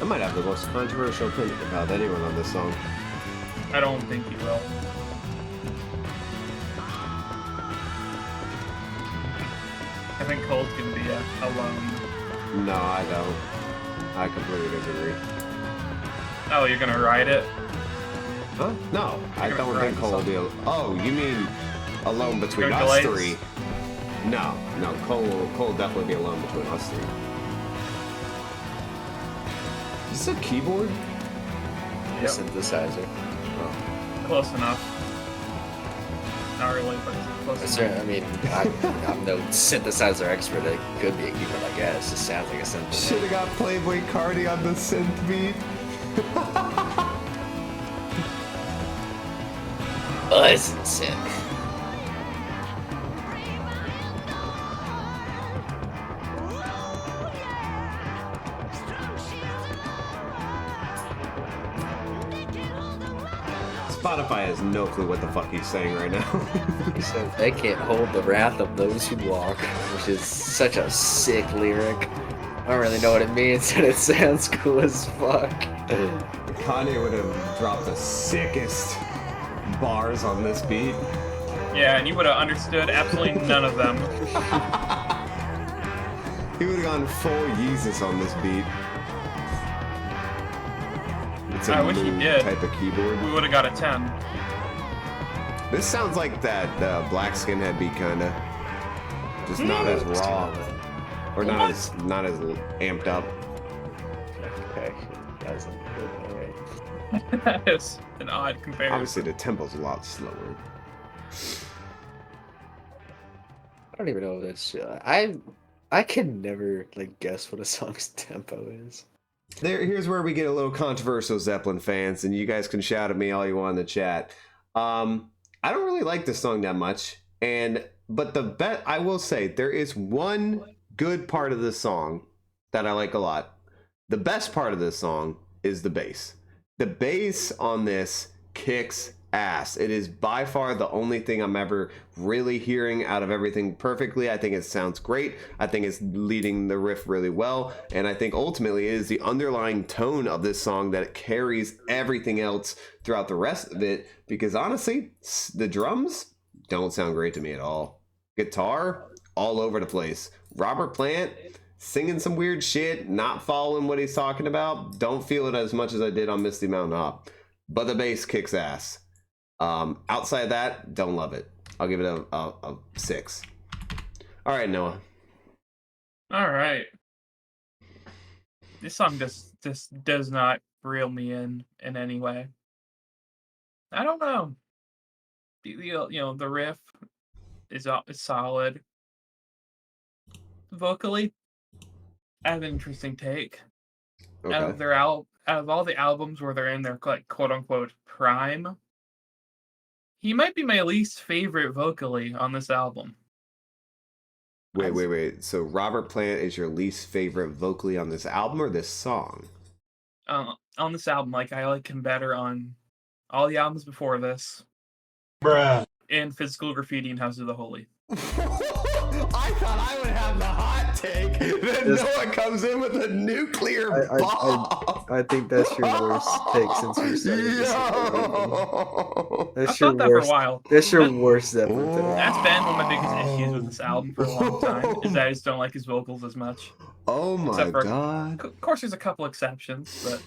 I might have the most controversial opinion about anyone on this song. I don't think he will. I think Cole's gonna be alone. No, I don't. I completely disagree. Oh, you're gonna ride it? Huh? No, I You're don't gonna think ride Cole will the be. Oh, you mean alone between Go us delays? three? No, Cole will definitely be alone between us three. Is this a keyboard? The Yep. synthesizer. Oh. Close enough. Not really, but it's close Is enough. there, I mean, I'm no synthesizer expert. It could be a keyboard, I guess. It sounds like a synth. Should have got Playboy Cardi on the synth beat. Oh, it's synth. Spotify has no clue what the fuck he's saying right now. He says, they can't hold the wrath of those who walk, which is such a sick lyric. I don't really know what it means, and it sounds cool as fuck. Kanye would have dropped the sickest bars on this beat. Yeah, and you would have understood absolutely none of them. He would have gone full Yeezus on this beat. It's a I wish he Moog did. type of keyboard. We would have got a 10. This sounds like that black skinhead beat, kinda. Just not as raw, or not as amped up. Okay, doesn't. Alright. That is an odd comparison. Obviously, the tempo's a lot slower. I don't even know if that's. I can never like guess what a song's tempo is. Here's where we get a little controversial, Zeppelin fans, and you guys can shout at me all you want in the chat. I don't really like this song that much, but I will say there is one good part of this song that I like a lot. The best part of this song is the bass. The bass on this kicks ass. It is by far the only thing I'm ever really hearing out of everything perfectly. I think it sounds great. I think it's leading the riff really well. And I think ultimately it is the underlying tone of this song that carries everything else throughout the rest of it. Because honestly, the drums don't sound great to me at all. Guitar, all over the place. Robert Plant singing some weird shit, not following what he's talking about. Don't feel it as much as I did on Misty Mountain Hop. But the bass kicks ass. Outside of that, don't love it. I'll give it a 6. All right, Noah. All right. This song just does not reel me in any way. I don't know. The riff is solid. Vocally, I have an interesting take. Okay. Out of all the albums where they're in their like quote unquote prime, he might be my least favorite vocally on this album. Wait. So Robert Plant is your least favorite vocally on this album or this song? On this album, like I like him better on all the albums before this. Bruh. And Physical Graffiti and House of the Holy. I thought I would have the hot take. Then Noah comes in with a nuclear bomb. I think that's your worst take since we started this. Yo! That's I thought that for a while. That's your worst Zeppelin take. That's been one of my biggest issues with this album for a long time, is that I just don't like his vocals as much. Oh my god. Of course, there's a couple exceptions, but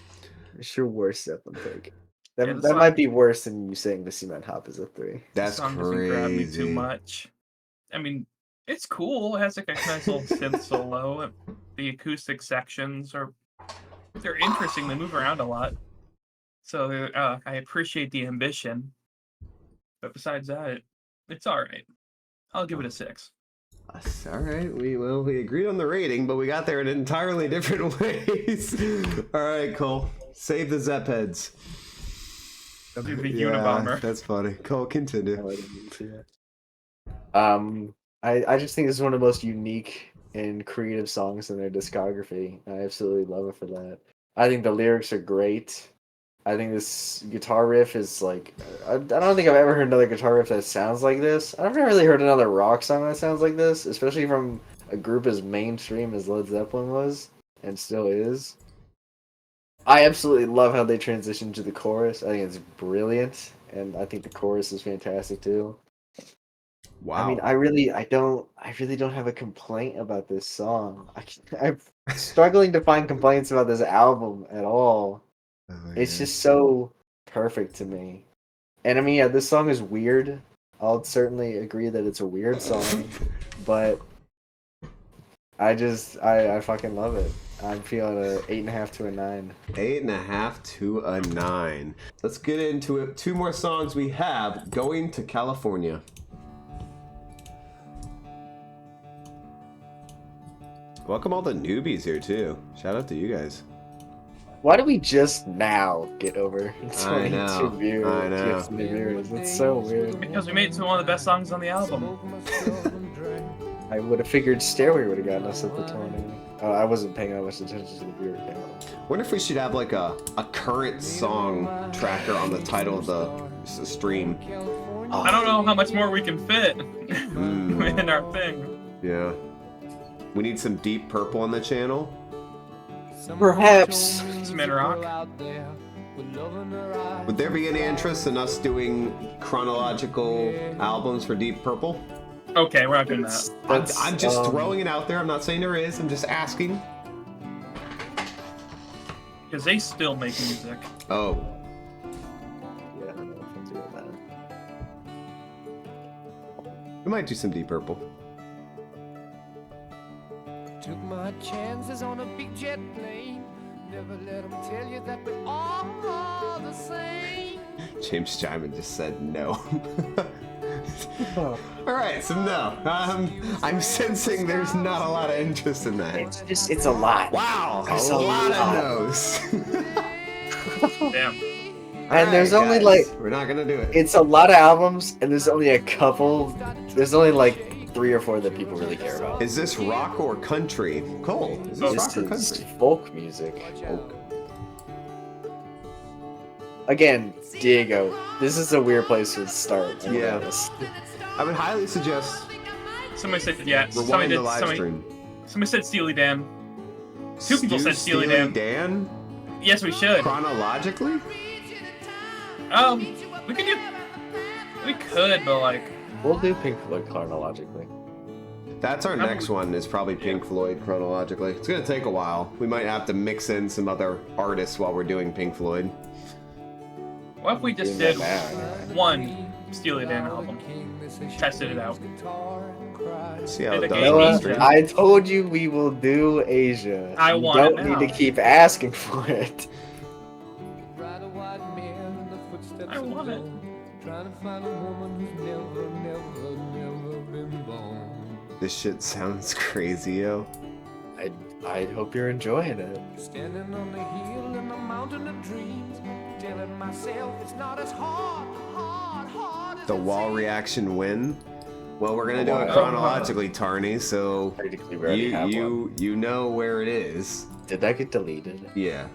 It's your worst Zeppelin take. Yeah, That the song- might be worse than you saying the Cement Hop is a 3. That's the song doesn't grab me too crazy. much. I mean, it's cool. It has like a nice little synth solo. The acoustic sections they're interesting. They move around a lot. So I appreciate the ambition. But besides that, it's all right. I'll give it a 6. All right, we agreed on the rating, but we got there in entirely different ways. All right, Cole, save the Zepp heads. The Unabomber. That's funny. Cole, continue. I didn't mean to. I just think this is one of the most unique and creative songs in their discography. I absolutely love it for that. I think the lyrics are great. I think this guitar riff is like, I don't think I've ever heard another guitar riff that sounds like this. I've never really heard another rock song that sounds like this, especially from a group as mainstream as Led Zeppelin was and still is. I absolutely love how they transitioned to the chorus. I think it's brilliant, and I think the chorus is fantastic too. Wow. I mean, I really don't have a complaint about this song. I'm struggling to find complaints about this album at all. Oh, It's yeah. just so perfect to me. And I mean, yeah, this song is weird. I'll certainly agree that it's a weird song, but I fucking love it. I'm feeling a 8.5 to a 9. 8.5 to a 9. Let's get into it. 2 more songs we have. Going to California. Welcome all the newbies here too. Shout out to you guys. Why do we just now get over I know, 22 viewers? I know. 22 viewers? It's so weird. Because we made it to one of the best songs on the album. I would have figured Stairway would have gotten us at the 20. I wasn't paying that much attention to the viewer count. Wonder if we should have like a current song tracker on the title of the stream. I don't know how much more we can fit in our thing. Yeah. We need some Deep Purple on the channel. Perhaps. Some rock. Would there be any interest in us doing chronological albums for Deep Purple? Okay, we're not doing that. I'm just throwing it out there. I'm not saying there is. I'm just asking. Because they still make music. Oh. Yeah, I don't know if I'm doing that. We might do some Deep Purple. Took my chances on a big jet plane. Never let them tell you that we're all the same. James Jaiman just said no. Alright, so no. I'm sensing there's not a lot of interest in that. It's a lot. Wow, There's a a lot of lot. no's. Damn. And there's Alright, only guys, like, we're not gonna do it. it's a lot of albums, and there's only a couple. There's only like 3 or 4 that people really care about. Is this rock or country? Cole, is this rock or This is country? folk music. Folk. Again, Diego, this is a weird place to start. I'm Yeah. honest. I would highly suggest Somebody said yes. rewind the live stream. Somebody said Steely Dan. 2 people said Steely Dan. Dan? Yes, we should. Chronologically? We could do. We could, but like, We'll do Pink Floyd chronologically. That's our next one, is probably Pink Floyd chronologically. It's gonna take a while. We might have to mix in some other artists while we're doing Pink Floyd. what if we just Doing did that now, anyway. one Steely Dan album? Tested it out. See how Did it a does game on the Noah, stream. I told you we will do Asia. I You want it don't need now. to keep asking for it. I want it. Trying to find a woman who's never been born. This shit sounds crazy, yo. I hope you're enjoying it. Standing on the hill in the mountain of dreams, telling myself it's not as hard. The wall reaction win. Well, we're gonna do it Oh. chronologically, Tarny. So Technically, we already have one. you know where it is. Did that get deleted? Yeah.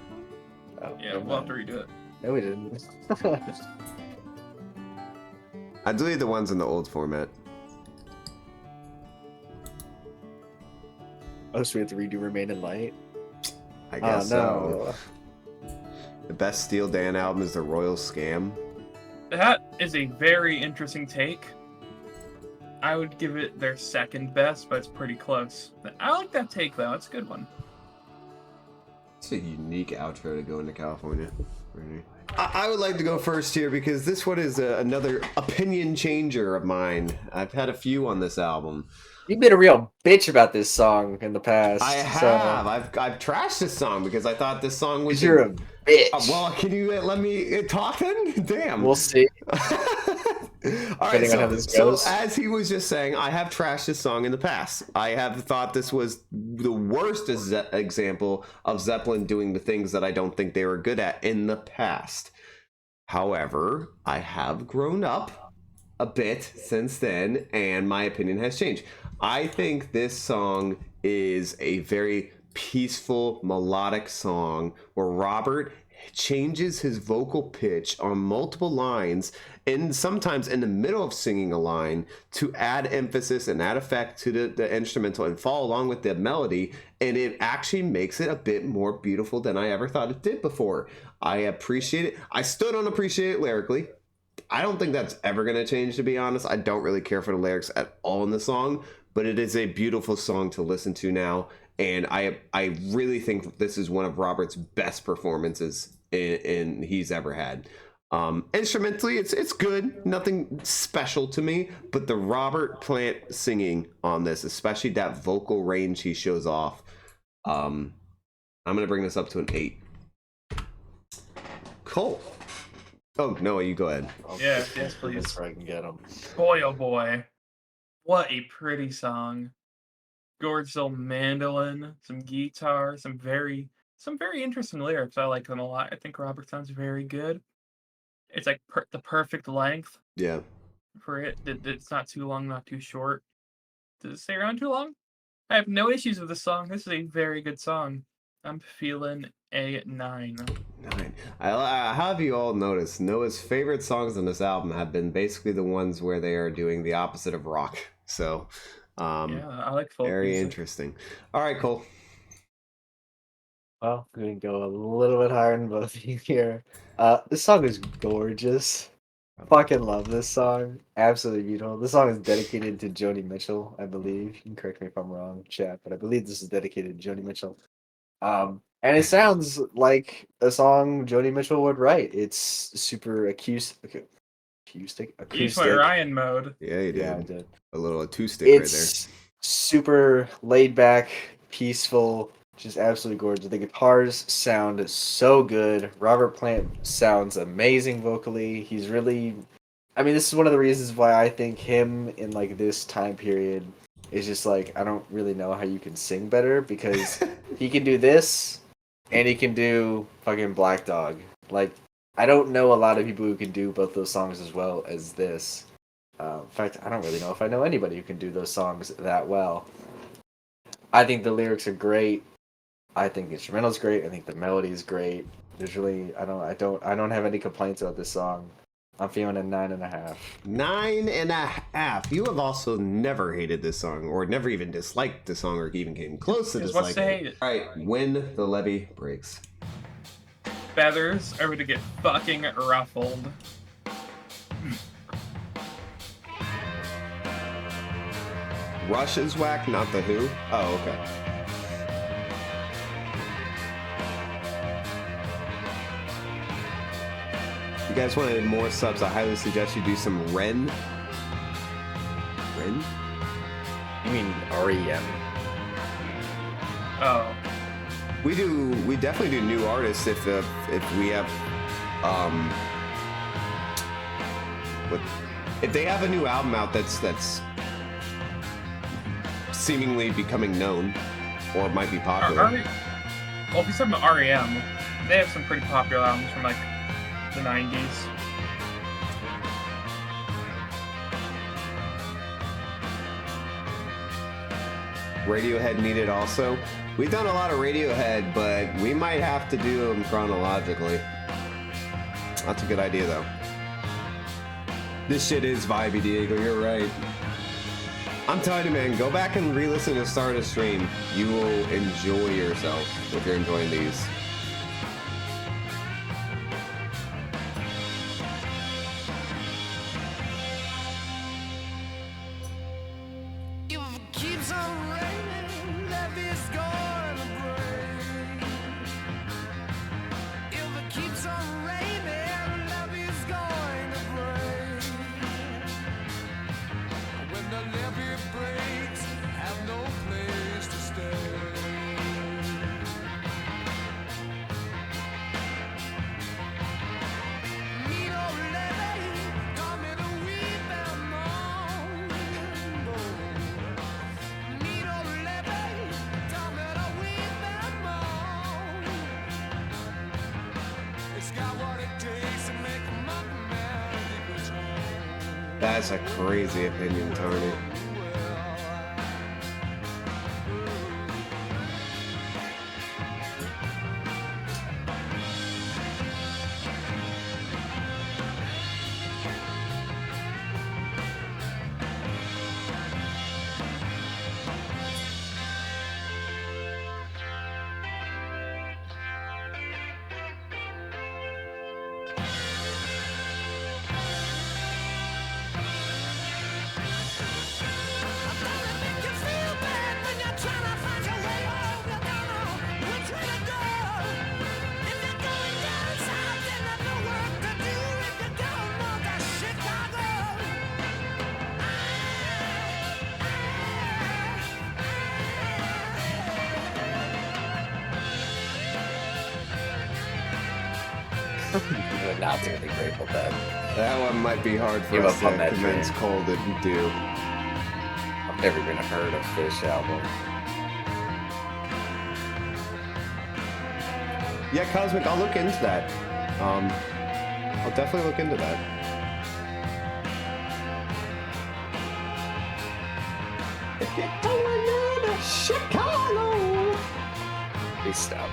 Oh, Yeah, never we'll have mind. to redo it. No, we didn't. I deleted the ones in the old format. Oh, so we have to redo Remain in Light? I guess no. so. The best Steel Dan album is the Royal Scam. That is a very interesting take. I would give it their second best, but it's pretty close. I like that take, though. It's a good one. It's a unique outro to go into California. Really. I would like to go first here because this one is another opinion changer of mine. I've had a few on this album. You've been a real bitch about this song in the past. I have. I've trashed this song because I thought this song was. You're a bitch. Well, can you let me talk then? Damn. We'll see. All right, Depending on how this goes. so as he was just saying, I have trashed this song in the past. I have thought this was the worst example of Zeppelin doing the things that I don't think they were good at in the past. However, I have grown up a bit since then, and my opinion has changed. I think this song is a very peaceful, melodic song where Robert changes his vocal pitch on multiple lines and sometimes in the middle of singing a line to add emphasis and add effect to the instrumental and follow along with the melody, and it actually makes it a bit more beautiful than I ever thought it did before. I appreciate it. I still don't appreciate it lyrically. I don't think that's ever going to change, to be honest. I don't really care for the lyrics at all in the song, but it is a beautiful song to listen to now, and I really think this is one of Robert's best performances in he's ever had. Instrumentally, it's good, nothing special to me, but the Robert Plant singing on this, especially that vocal range he shows off, I'm gonna bring this up to an 8. Cole. Oh, Noah, you go ahead. Yes, please. That's where I can get them. Boy, oh boy. What a pretty song. Gorgeous little mandolin, some guitar, some very interesting lyrics. I like them a lot. I think Robert sounds very good. It's like the perfect length Yeah. for it. It's not too long, not too short. Does it stay around too long? I have no issues with this song. This is a very good song. I'm feeling a 9. 9. How have you all noticed? Noah's favorite songs on this album have been basically the ones where they are doing the opposite of rock. So, yeah, I like folk very music. interesting. All right, Cole. Well, I'm going to go a little bit higher than both of you here. This song is gorgeous. Fucking love this song. Absolutely beautiful. This song is dedicated to Joni Mitchell, I believe. You can correct me if I'm wrong, chat, but I believe this is dedicated to Joni Mitchell. And it sounds like a song Joni Mitchell would write. It's super acoustic. You went Ryan mode. Yeah, you did. Yeah, I did. A little acoustic right there. It's super laid back, peaceful, just absolutely gorgeous. The guitars sound so good. Robert Plant sounds amazing vocally. He's really, I mean, this is one of the reasons why I think him in like this time period is just like, I don't really know how you can sing better, because he can do this and he can do fucking Black Dog. Like, I don't know a lot of people who can do both those songs as well as this. In fact, I don't really know if I know anybody who can do those songs that well. I think the lyrics are great. I think the instrumental's great. I think the melody is great. There's really, I don't have any complaints about this song. I'm feeling a 9.5. 9.5. You have also never hated this song, or never even disliked the song, or even came close to disliking it. All right, When the Levee Breaks. Feathers are going to get fucking ruffled. Rush is whack, not the Who. Oh, okay. If you guys wanted more subs, I highly suggest you do some Ren. Ren? You mean REM? Oh. We definitely do new artists if we have if they have a new album out that's seemingly becoming known or might be popular. Well, if you're talking about REM, they have some pretty popular albums from like the 90s. Radiohead needed also. We've done a lot of Radiohead, but we might have to do them chronologically. That's a good idea, though. This shit is vibey, Diego. You're right. I'm telling you, man, go back and re-listen to Stardust Stream. You will enjoy yourself if you're enjoying these. If it keeps on raining, levee's gonna break. If it keeps on raining, levee's going to break. When the levee breaks, have no place to stay. Meet old levee, come in a weep and moan. Meet old levee, come in a weep and moan. It's got what it takes to make a mountain man leave his home. That's a crazy opinion, Tony. You would not do the Grateful Dead. That one might be hard for Give us up on to that convince train. Cole to do. I've never even heard of Fish album. Yeah, Cosmic, I'll look into that. I'll definitely look into that. If you're going to Chicago. Please stop.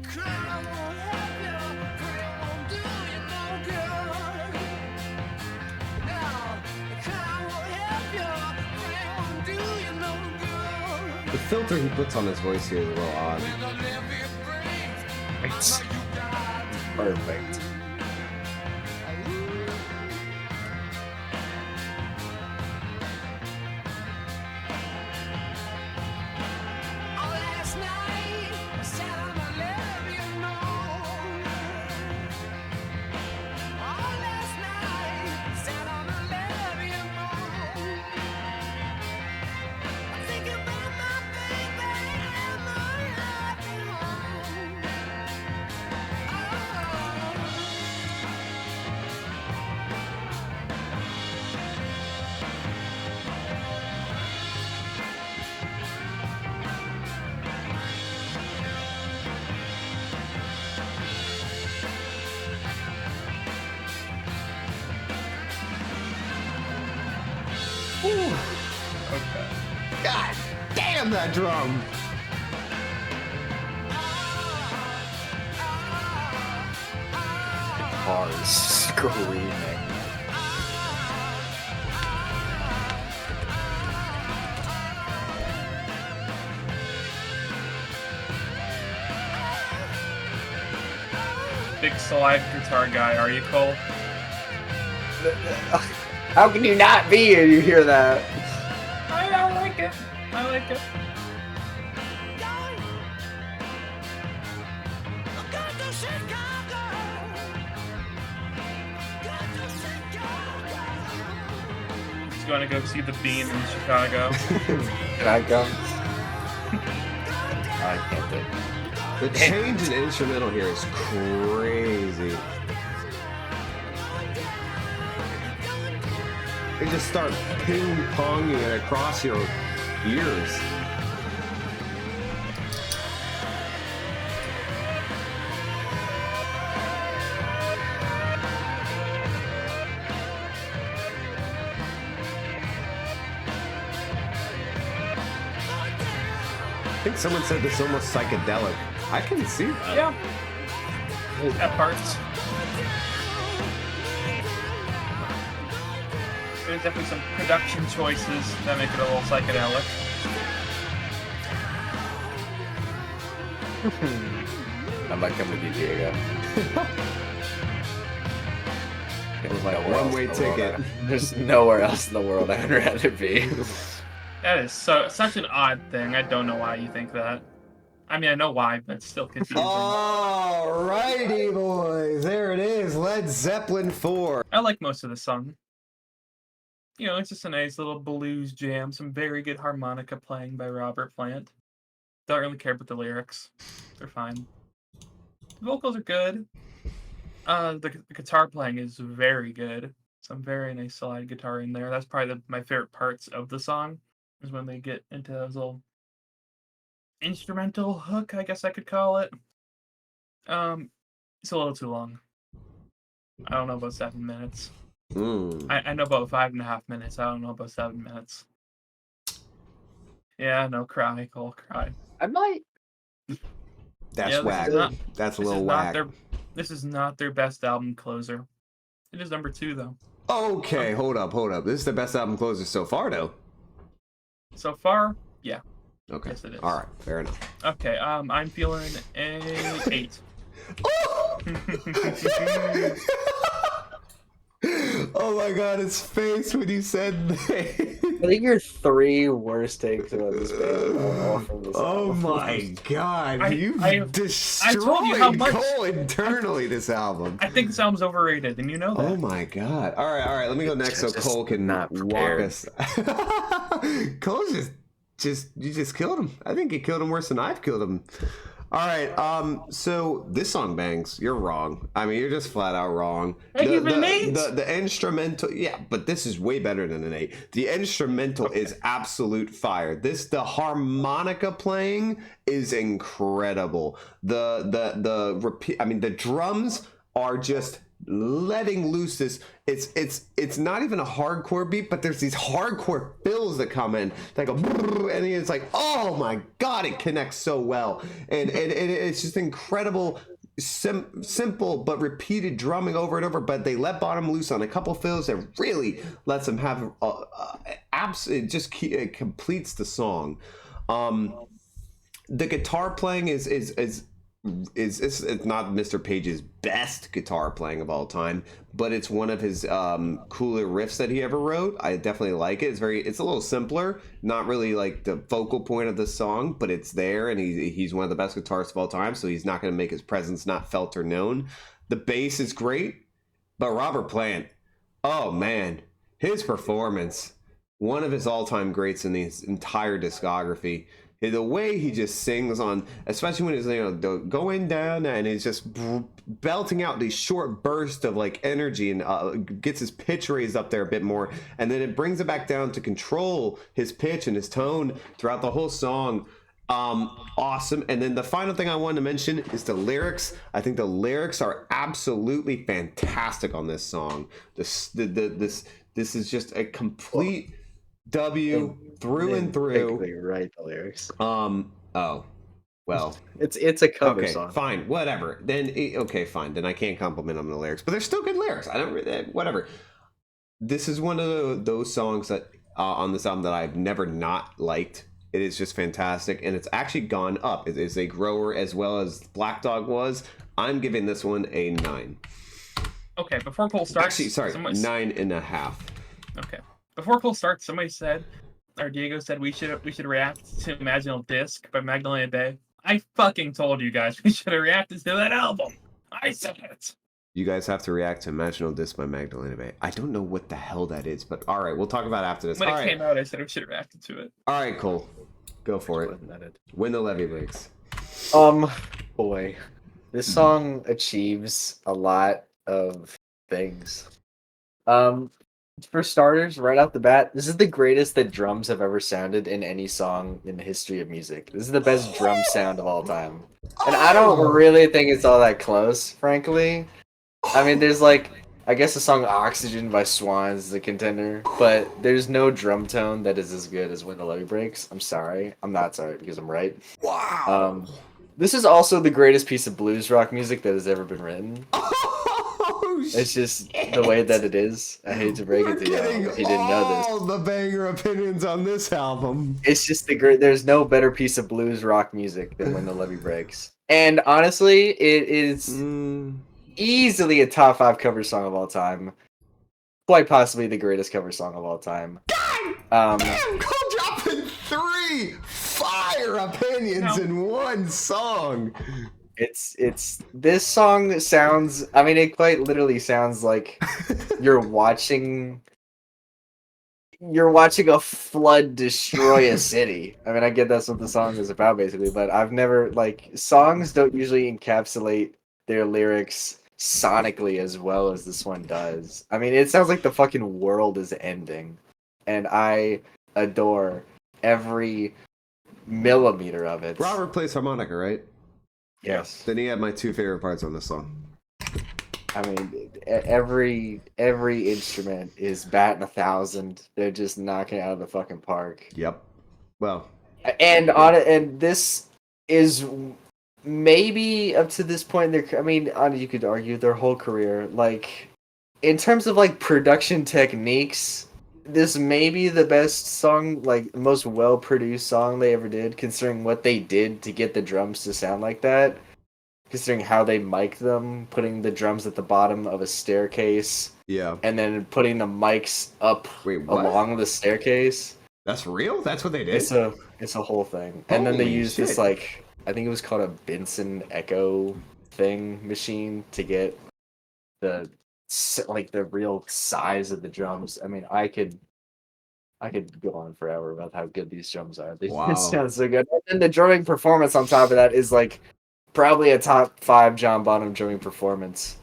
Crying won't help you, crying won't do you no good. No, crying won't help you, crying won't do you no good. The filter he puts on his voice here is a little odd. When the levee breaks, It's you got to perfect. Oh, last night I sat on the levee alone. Oh, last night I sat on the levee alone. I'm thinking about my baby and my happy home. Oh. Okay. God damn that drum! Guitars screaming. Big slide guitar guy, are you, Cole? How can you not be when you hear that? I like it. I like it. I'm going to Chicago. He's going to go see the Bean in Chicago. Can I go? I can't do it. The change in instrumental here is crazy. They just start ping-ponging it across your ears. I think someone said this is almost psychedelic. I can see that. Yeah. At parts. There's definitely some production choices that make it a little psychedelic. I might come with you, Diego. It was like a one-way ticket. There's nowhere else in the world I'd rather be. That is such an odd thing. I don't know why you think that. I mean, I know why, but it's still confusing. Alrighty, boys. There it is. Led Zeppelin 4. I like most of the song. You know, it's just a nice little blues jam. Some very good harmonica playing by Robert Plant. Don't really care about the lyrics. They're fine. The vocals are good. The guitar playing is very good. Some very nice slide guitar in there. That's probably my favorite parts of the song. Is when they get into those little instrumental hook, I guess I could call it. It's a little too long. I don't know about 7 minutes. I know about 5.5 minutes. I don't know about 7 minutes. Yeah, no, cry, Cole, cry. I might. That's whack. That's a little whack. This is not their best album closer. It is number 2, though. Okay, hold up. This is the best album closer so far, though. So far, yeah. Okay. Yes, it is. All right, fair enough. Okay, I'm feeling a 8. Oh my god, his face when you said that. I think your 3 worst takes about this band are all from this Oh album. my god, you've destroyed told you how much- Cole internally this album. I think this album's overrated, and you know that. Oh my god. All right, let me go next so Just Cole can not walk prepared. us. Cole's you just killed him. I think you killed him worse than I've killed him. All right, so this song bangs. You're wrong. I mean, you're just flat out wrong. I give it an 8. The instrumental, yeah, but this is way better than an 8. The instrumental is absolute fire. The harmonica playing is incredible. The drums are just letting loose this. It's not even a hardcore beat, but there's these hardcore fills that come in that go, and it's like, oh my god, it connects so well, and it's just incredible. Simple but repeated drumming over and over, but they let Bottom loose on a couple fills that really lets them have it completes the song. The guitar playing is it's not Mr. Page's best guitar playing of all time, but it's one of his cooler riffs that he ever wrote. I definitely like it. It's a little simpler, not really like the focal point of the song, but it's there, and he's one of the best guitarists of all time, so he's not going to make his presence not felt or known. The bass is great, but Robert Plant, oh man, his performance, one of his all-time greats in his entire discography. The way he just sings on, especially when he's going down and he's just belting out these short bursts of like energy and gets his pitch raised up there a bit more, and then it brings it back down to control his pitch and his tone throughout the whole song. Awesome. And then the final thing I wanted to mention is the lyrics. I think the lyrics are absolutely fantastic on this song. This is just a complete W through and through. They write the lyrics. Oh, well. It's a cover song. Fine, whatever. Then okay, fine. Then I can't compliment on the lyrics, but they're still good lyrics. I don't really, whatever. This is one of those songs that on this album that I've never not liked. It is just fantastic, and it's actually gone up. It is a grower as well as Black Dog was. I'm giving this one a 9. Okay, before Cole starts. Actually, sorry, 9.5. Okay. Before Cole starts, somebody said, or Diego said, we should react to Imaginal Disc by Magdalena Bay. I fucking told you guys we should have reacted to that album. I said it. You guys have to react to Imaginal Disc by Magdalena Bay. I don't know what the hell that is, but all right, we'll talk about it after this. When All it right. came out, I said we should have reacted to it. All right, Cole. Go for it. Wasn't that it? When the levee breaks. Boy, this song achieves a lot of things. For starters, right off the bat, this is the greatest that drums have ever sounded in any song in the history of music. This is the best drum sound of all time. And I don't really think it's all that close, frankly. I mean, there's like, I guess the song Oxygen by Swans is a contender, but there's no drum tone that is as good as When the Levee Breaks. I'm sorry. I'm not sorry because I'm right. Wow. This is also the greatest piece of blues rock music that has ever been written. Oh, It's just the way that it is. I hate to break it to you if you didn't know this. all the banger opinions on this album. It's just the great. There's no better piece of blues rock music than When the Levee Breaks. And honestly, it is easily a top 5 cover song of all time. Quite possibly the greatest cover song of all time. Damn, Cole dropping 3 fire opinions in one song. It's this song sounds. I mean, it quite literally sounds like you're watching a flood destroy a city. I mean, I get that's what the song is about, basically, but I've never, like, songs don't usually encapsulate their lyrics sonically as well as this one does. I mean, it sounds like the fucking world is ending, and I adore every millimeter of it. Robert plays harmonica, right? Yes. Then he had my 2 favorite parts on the song. I mean, every instrument is batting 1,000. They're just knocking it out of the fucking park. Yep. Well, And on it, and this is maybe up to this point. You could argue their whole career. Like, in terms of like production techniques, this may be the best song, like most well produced song they ever did, considering what they did to get the drums to sound like that. Considering how they mic'd them, putting the drums at the bottom of a staircase, yeah. and then putting the mics up along the staircase. That's real? That's what they did? It's a whole thing. And then they Holy used this, shit. like, I think it was called a Benson Echo thing machine to get the real size of the drums. I mean, I could go on forever about how good these drums are. They Wow. sound so good. And then the drumming performance on top of that is like probably a top 5 John Bonham drumming performance.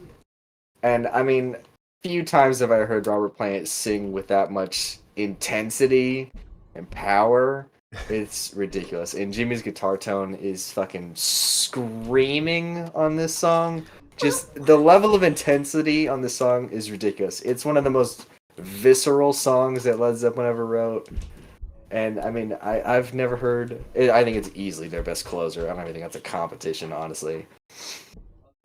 And I mean, few times have I heard Robert Plant sing with that much intensity and power. It's ridiculous. And Jimmy's guitar tone is fucking screaming on this song. Just the level of intensity on this song is ridiculous. It's one of the most visceral songs that Led Zeppelin ever wrote. And I mean, I've never heard it. I think it's easily their best closer. I don't even think that's a competition, honestly.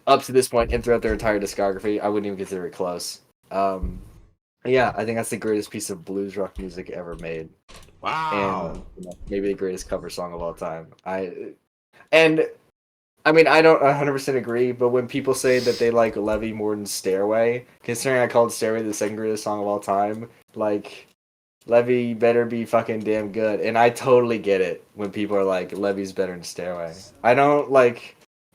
Up to this point and throughout their entire discography, I wouldn't even consider it close. Yeah, I think that's the greatest piece of blues rock music ever made. Wow. And maybe the greatest cover song of all time. I don't 100% agree, but when people say that they like Levee more than Stairway, considering I called Stairway the second greatest song of all time, like, Levee better be fucking damn good. And I totally get it when people are like, Levee's better than Stairway. I don't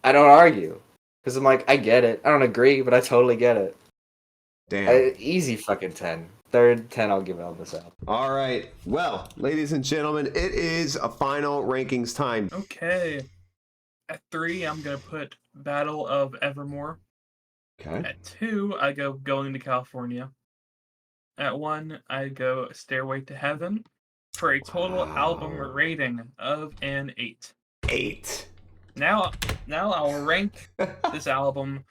argue. Because I'm like, I get it. I don't agree, but I totally get it. Damn. Easy fucking 10. Third 10 I'll give Elvis out. All right. Well, ladies and gentlemen, it is a final rankings time. Okay. At 3, I'm going to put Battle of Evermore. Okay. At 2, I go Going to California. At 1, I go Stairway to Heaven for a total album rating of an 8. 8. Now I'll rank this album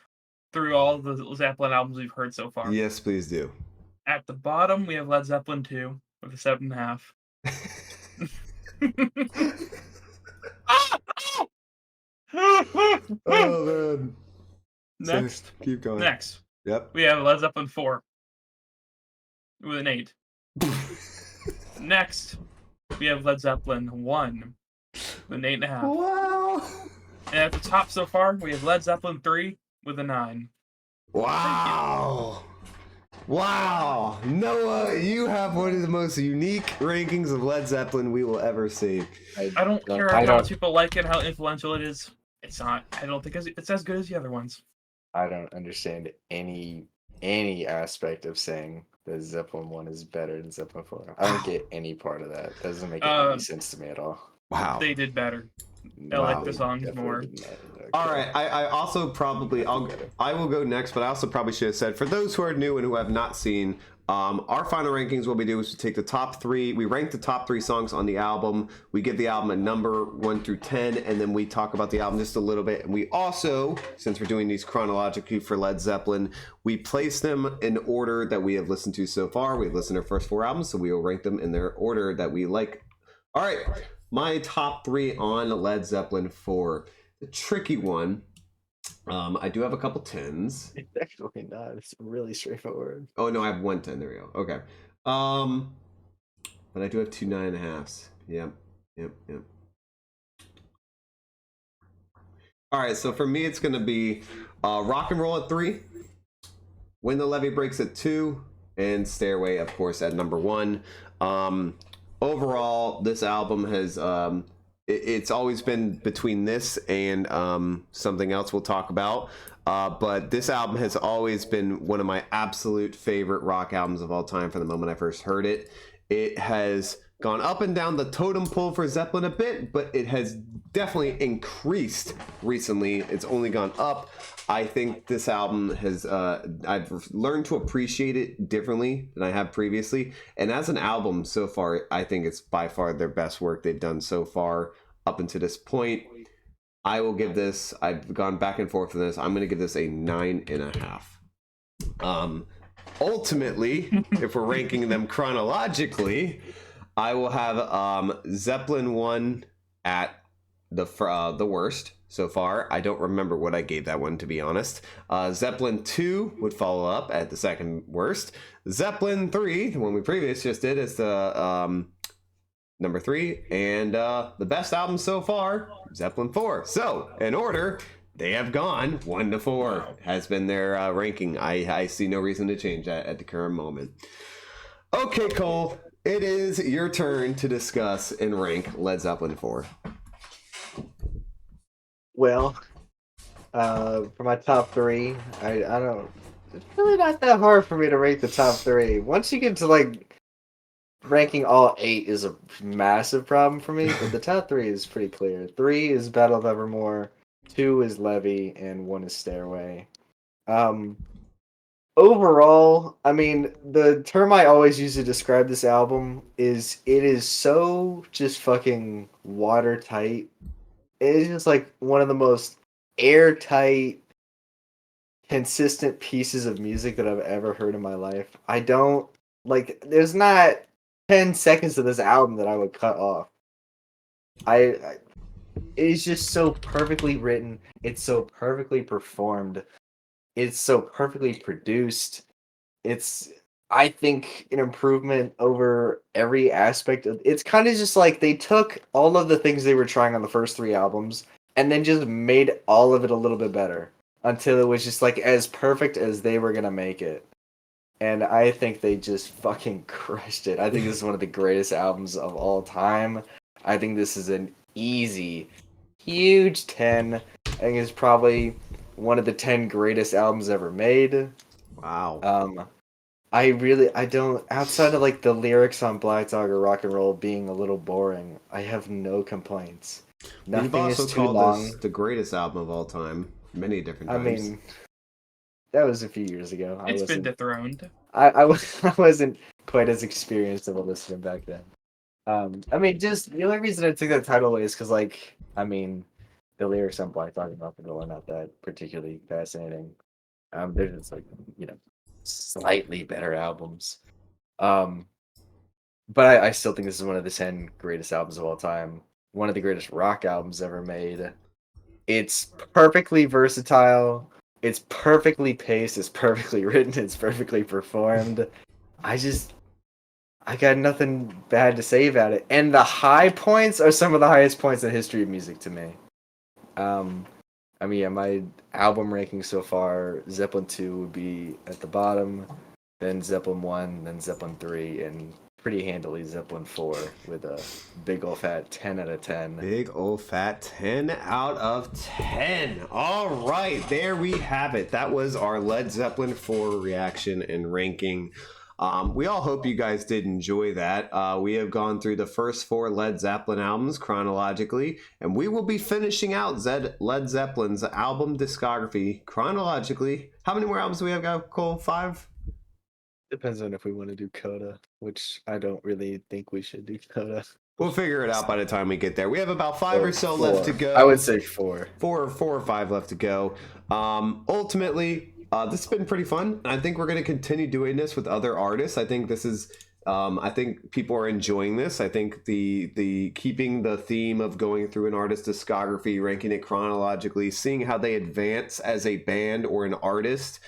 through all the Zeppelin albums we've heard so far. Yes, please do. At the bottom, we have Led Zeppelin 2 with a 7.5. Oh, man. Next. So, keep going. Next. Yep. We have Led Zeppelin 4 with an 8. Next, we have Led Zeppelin 1 with an 8.5. Wow. And at the top so far, we have Led Zeppelin 3 with a 9. Wow. Wow. Noah, you have one of the most unique rankings of Led Zeppelin we will ever see. I don't care how much people like it, how influential it is. It's not. I don't think it's as good as the other ones. I don't understand any aspect of saying that Zeppelin 1 is better than Zeppelin 4. I don't get any part of that. Doesn't make any sense to me at all. Wow. They did better. I No, like the they songs definitely more. did not. All Okay. right, I also probably I will go next, but I also probably should have said for those who are new and who have not seen, our final rankings. What we do is we take the top three. We rank the top three songs on the album. We give the album a number 1 through 10, and then we talk about the album just a little bit. And we also, since we're doing these chronologically for Led Zeppelin, we place them in order that we have listened to so far. We've listened to our first 4 albums, so we will rank them in their order that we like. All right, my top 3 on Led Zeppelin 4. The tricky one. I do have a couple 10s. It's actually not. It's really straightforward. Oh no, I have 1 10. There we go. Okay. But I do have 2 9.5s. Yep. All right. So for me, it's gonna be Rock and Roll at 3, When the Levee Breaks at 2, and Stairway, of course, at number 1. Overall, this album has it's always been between this and something else we'll talk about. But this album has always been one of my absolute favorite rock albums of all time from the moment I first heard it. It has gone up and down the totem pole for Zeppelin a bit, but it has definitely increased recently. It's only gone up. I think this album has, I've learned to appreciate it differently than I have previously. And as an album so far, I think it's by far their best work they've done so far up until this point. I will give this, I've gone back and forth on this, I'm going to give this a 9.5. Ultimately, if we're ranking them chronologically, I will have Zeppelin 1 at the worst so far. I don't remember what I gave that one, to be honest. Zeppelin 2 would follow up at the second worst. Zeppelin 3, the one we previously just did, is the number 3. And the best album so far, Zeppelin 4. So, in order, they have gone 1 to 4. Has been their ranking. I see no reason to change that at the current moment. Okay, Cole. It is your turn to discuss and rank Led Zeppelin 4. Well, for my top 3, I don't. It's really not that hard for me to rate the top 3. Once you get to like ranking all 8 is a massive problem for me, but the top 3 is pretty clear. 3 is Battle of Evermore, 2 is Levee, and 1 is Stairway. Overall, I mean, the term I always use to describe this album is it is so just fucking watertight. It is just like one of the most airtight, consistent pieces of music that I've ever heard in my life. I don't like. There's not 10 seconds of this album that I would cut off. It is just so perfectly written. It's so perfectly performed. It's so perfectly produced. It's, I think, an improvement over every aspect of. It's kind of just like they took all of the things they were trying on the first 3 albums and then just made all of it a little bit better until it was just like as perfect as they were gonna make it. And I think they just fucking crushed it. I think this is one of the greatest albums of all time. I think this is an easy, huge 10. I think it's probably one of the 10 greatest albums ever made. Wow. I don't, outside of like the lyrics on Black Dog or Rock and Roll being a little boring, I have no complaints. You've Nothing also is too called long. this the greatest album of all time many different I times. mean, that was a few years ago. It's been dethroned. I wasn't quite as experienced of a listener back then. I mean, just the only reason I took that title away is because, like, I mean, the lyrics on Black Dog and Rock and Roll are not that particularly fascinating. They're just like, slightly better albums. But I still think this is one of the 10 greatest albums of all time. One of the greatest rock albums ever made. It's perfectly versatile. It's perfectly paced. It's perfectly written. It's perfectly performed. I got nothing bad to say about it. And the high points are some of the highest points in the history of music to me. I mean, yeah, my album ranking so far, Zeppelin 2 would be at the bottom, then Zeppelin 1, then Zeppelin 3, and pretty handily Zeppelin 4 with a big old fat 10 out of 10. Big old fat 10 out of 10. All right, there we have it. That was our Led Zeppelin 4 reaction and ranking. We all hope you guys did enjoy that. We have gone through the first 4 Led Zeppelin albums chronologically, and we will be finishing out Led Zeppelin's album discography chronologically. How many more albums do we have, Cole? 5? Depends on if we want to do Coda, which I don't really think we should do Coda. We'll figure it out by the time we get there. We have about 5 or so 4. left to go. I would say 4. 4 or 5 left to go. Ultimately, this has been pretty fun. I think we're going to continue doing this with other artists. I think this is, I think people are enjoying this. I think the keeping the theme of going through an artist's discography, ranking it chronologically, seeing how they advance as a band or an artist,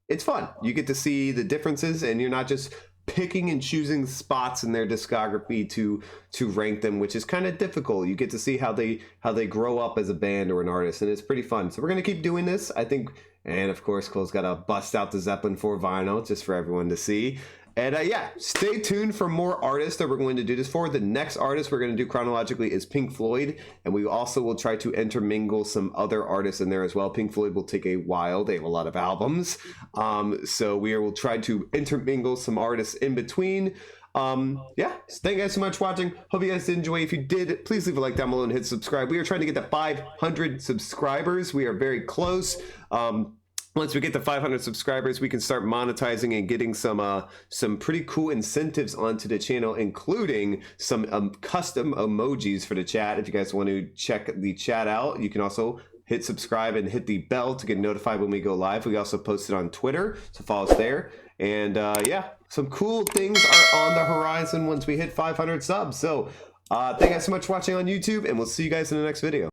it's fun. You get to see the differences, and you're not just picking and choosing spots in their discography to rank them, which is kind of difficult. You get to see how they grow up as a band or an artist, and it's pretty fun. So we're gonna keep doing this, I think. And of course, Cole's got to bust out the Zeppelin 4 vinyl just for everyone to see. And yeah, stay tuned for more artists that we're going to do this for. The next artist we're going to do chronologically is Pink Floyd, and we also will try to intermingle some other artists in there as well. Pink Floyd will take a while. They have a lot of albums. So we will try to intermingle some artists in between. Yeah, so thank you guys so much for watching. Hope you guys did enjoy. If you did, please leave a like down below and hit subscribe. We are trying to get to 500 subscribers. We are very close. Once we get to 500 subscribers, we can start monetizing and getting some pretty cool incentives onto the channel, including some custom emojis for the chat. If you guys want to check the chat out, you can also hit subscribe and hit the bell to get notified when we go live. We also post it on Twitter, so follow us there. And yeah, some cool things are on the horizon once we hit 500 subs. So thank you guys so much for watching on YouTube, and we'll see you guys in the next video.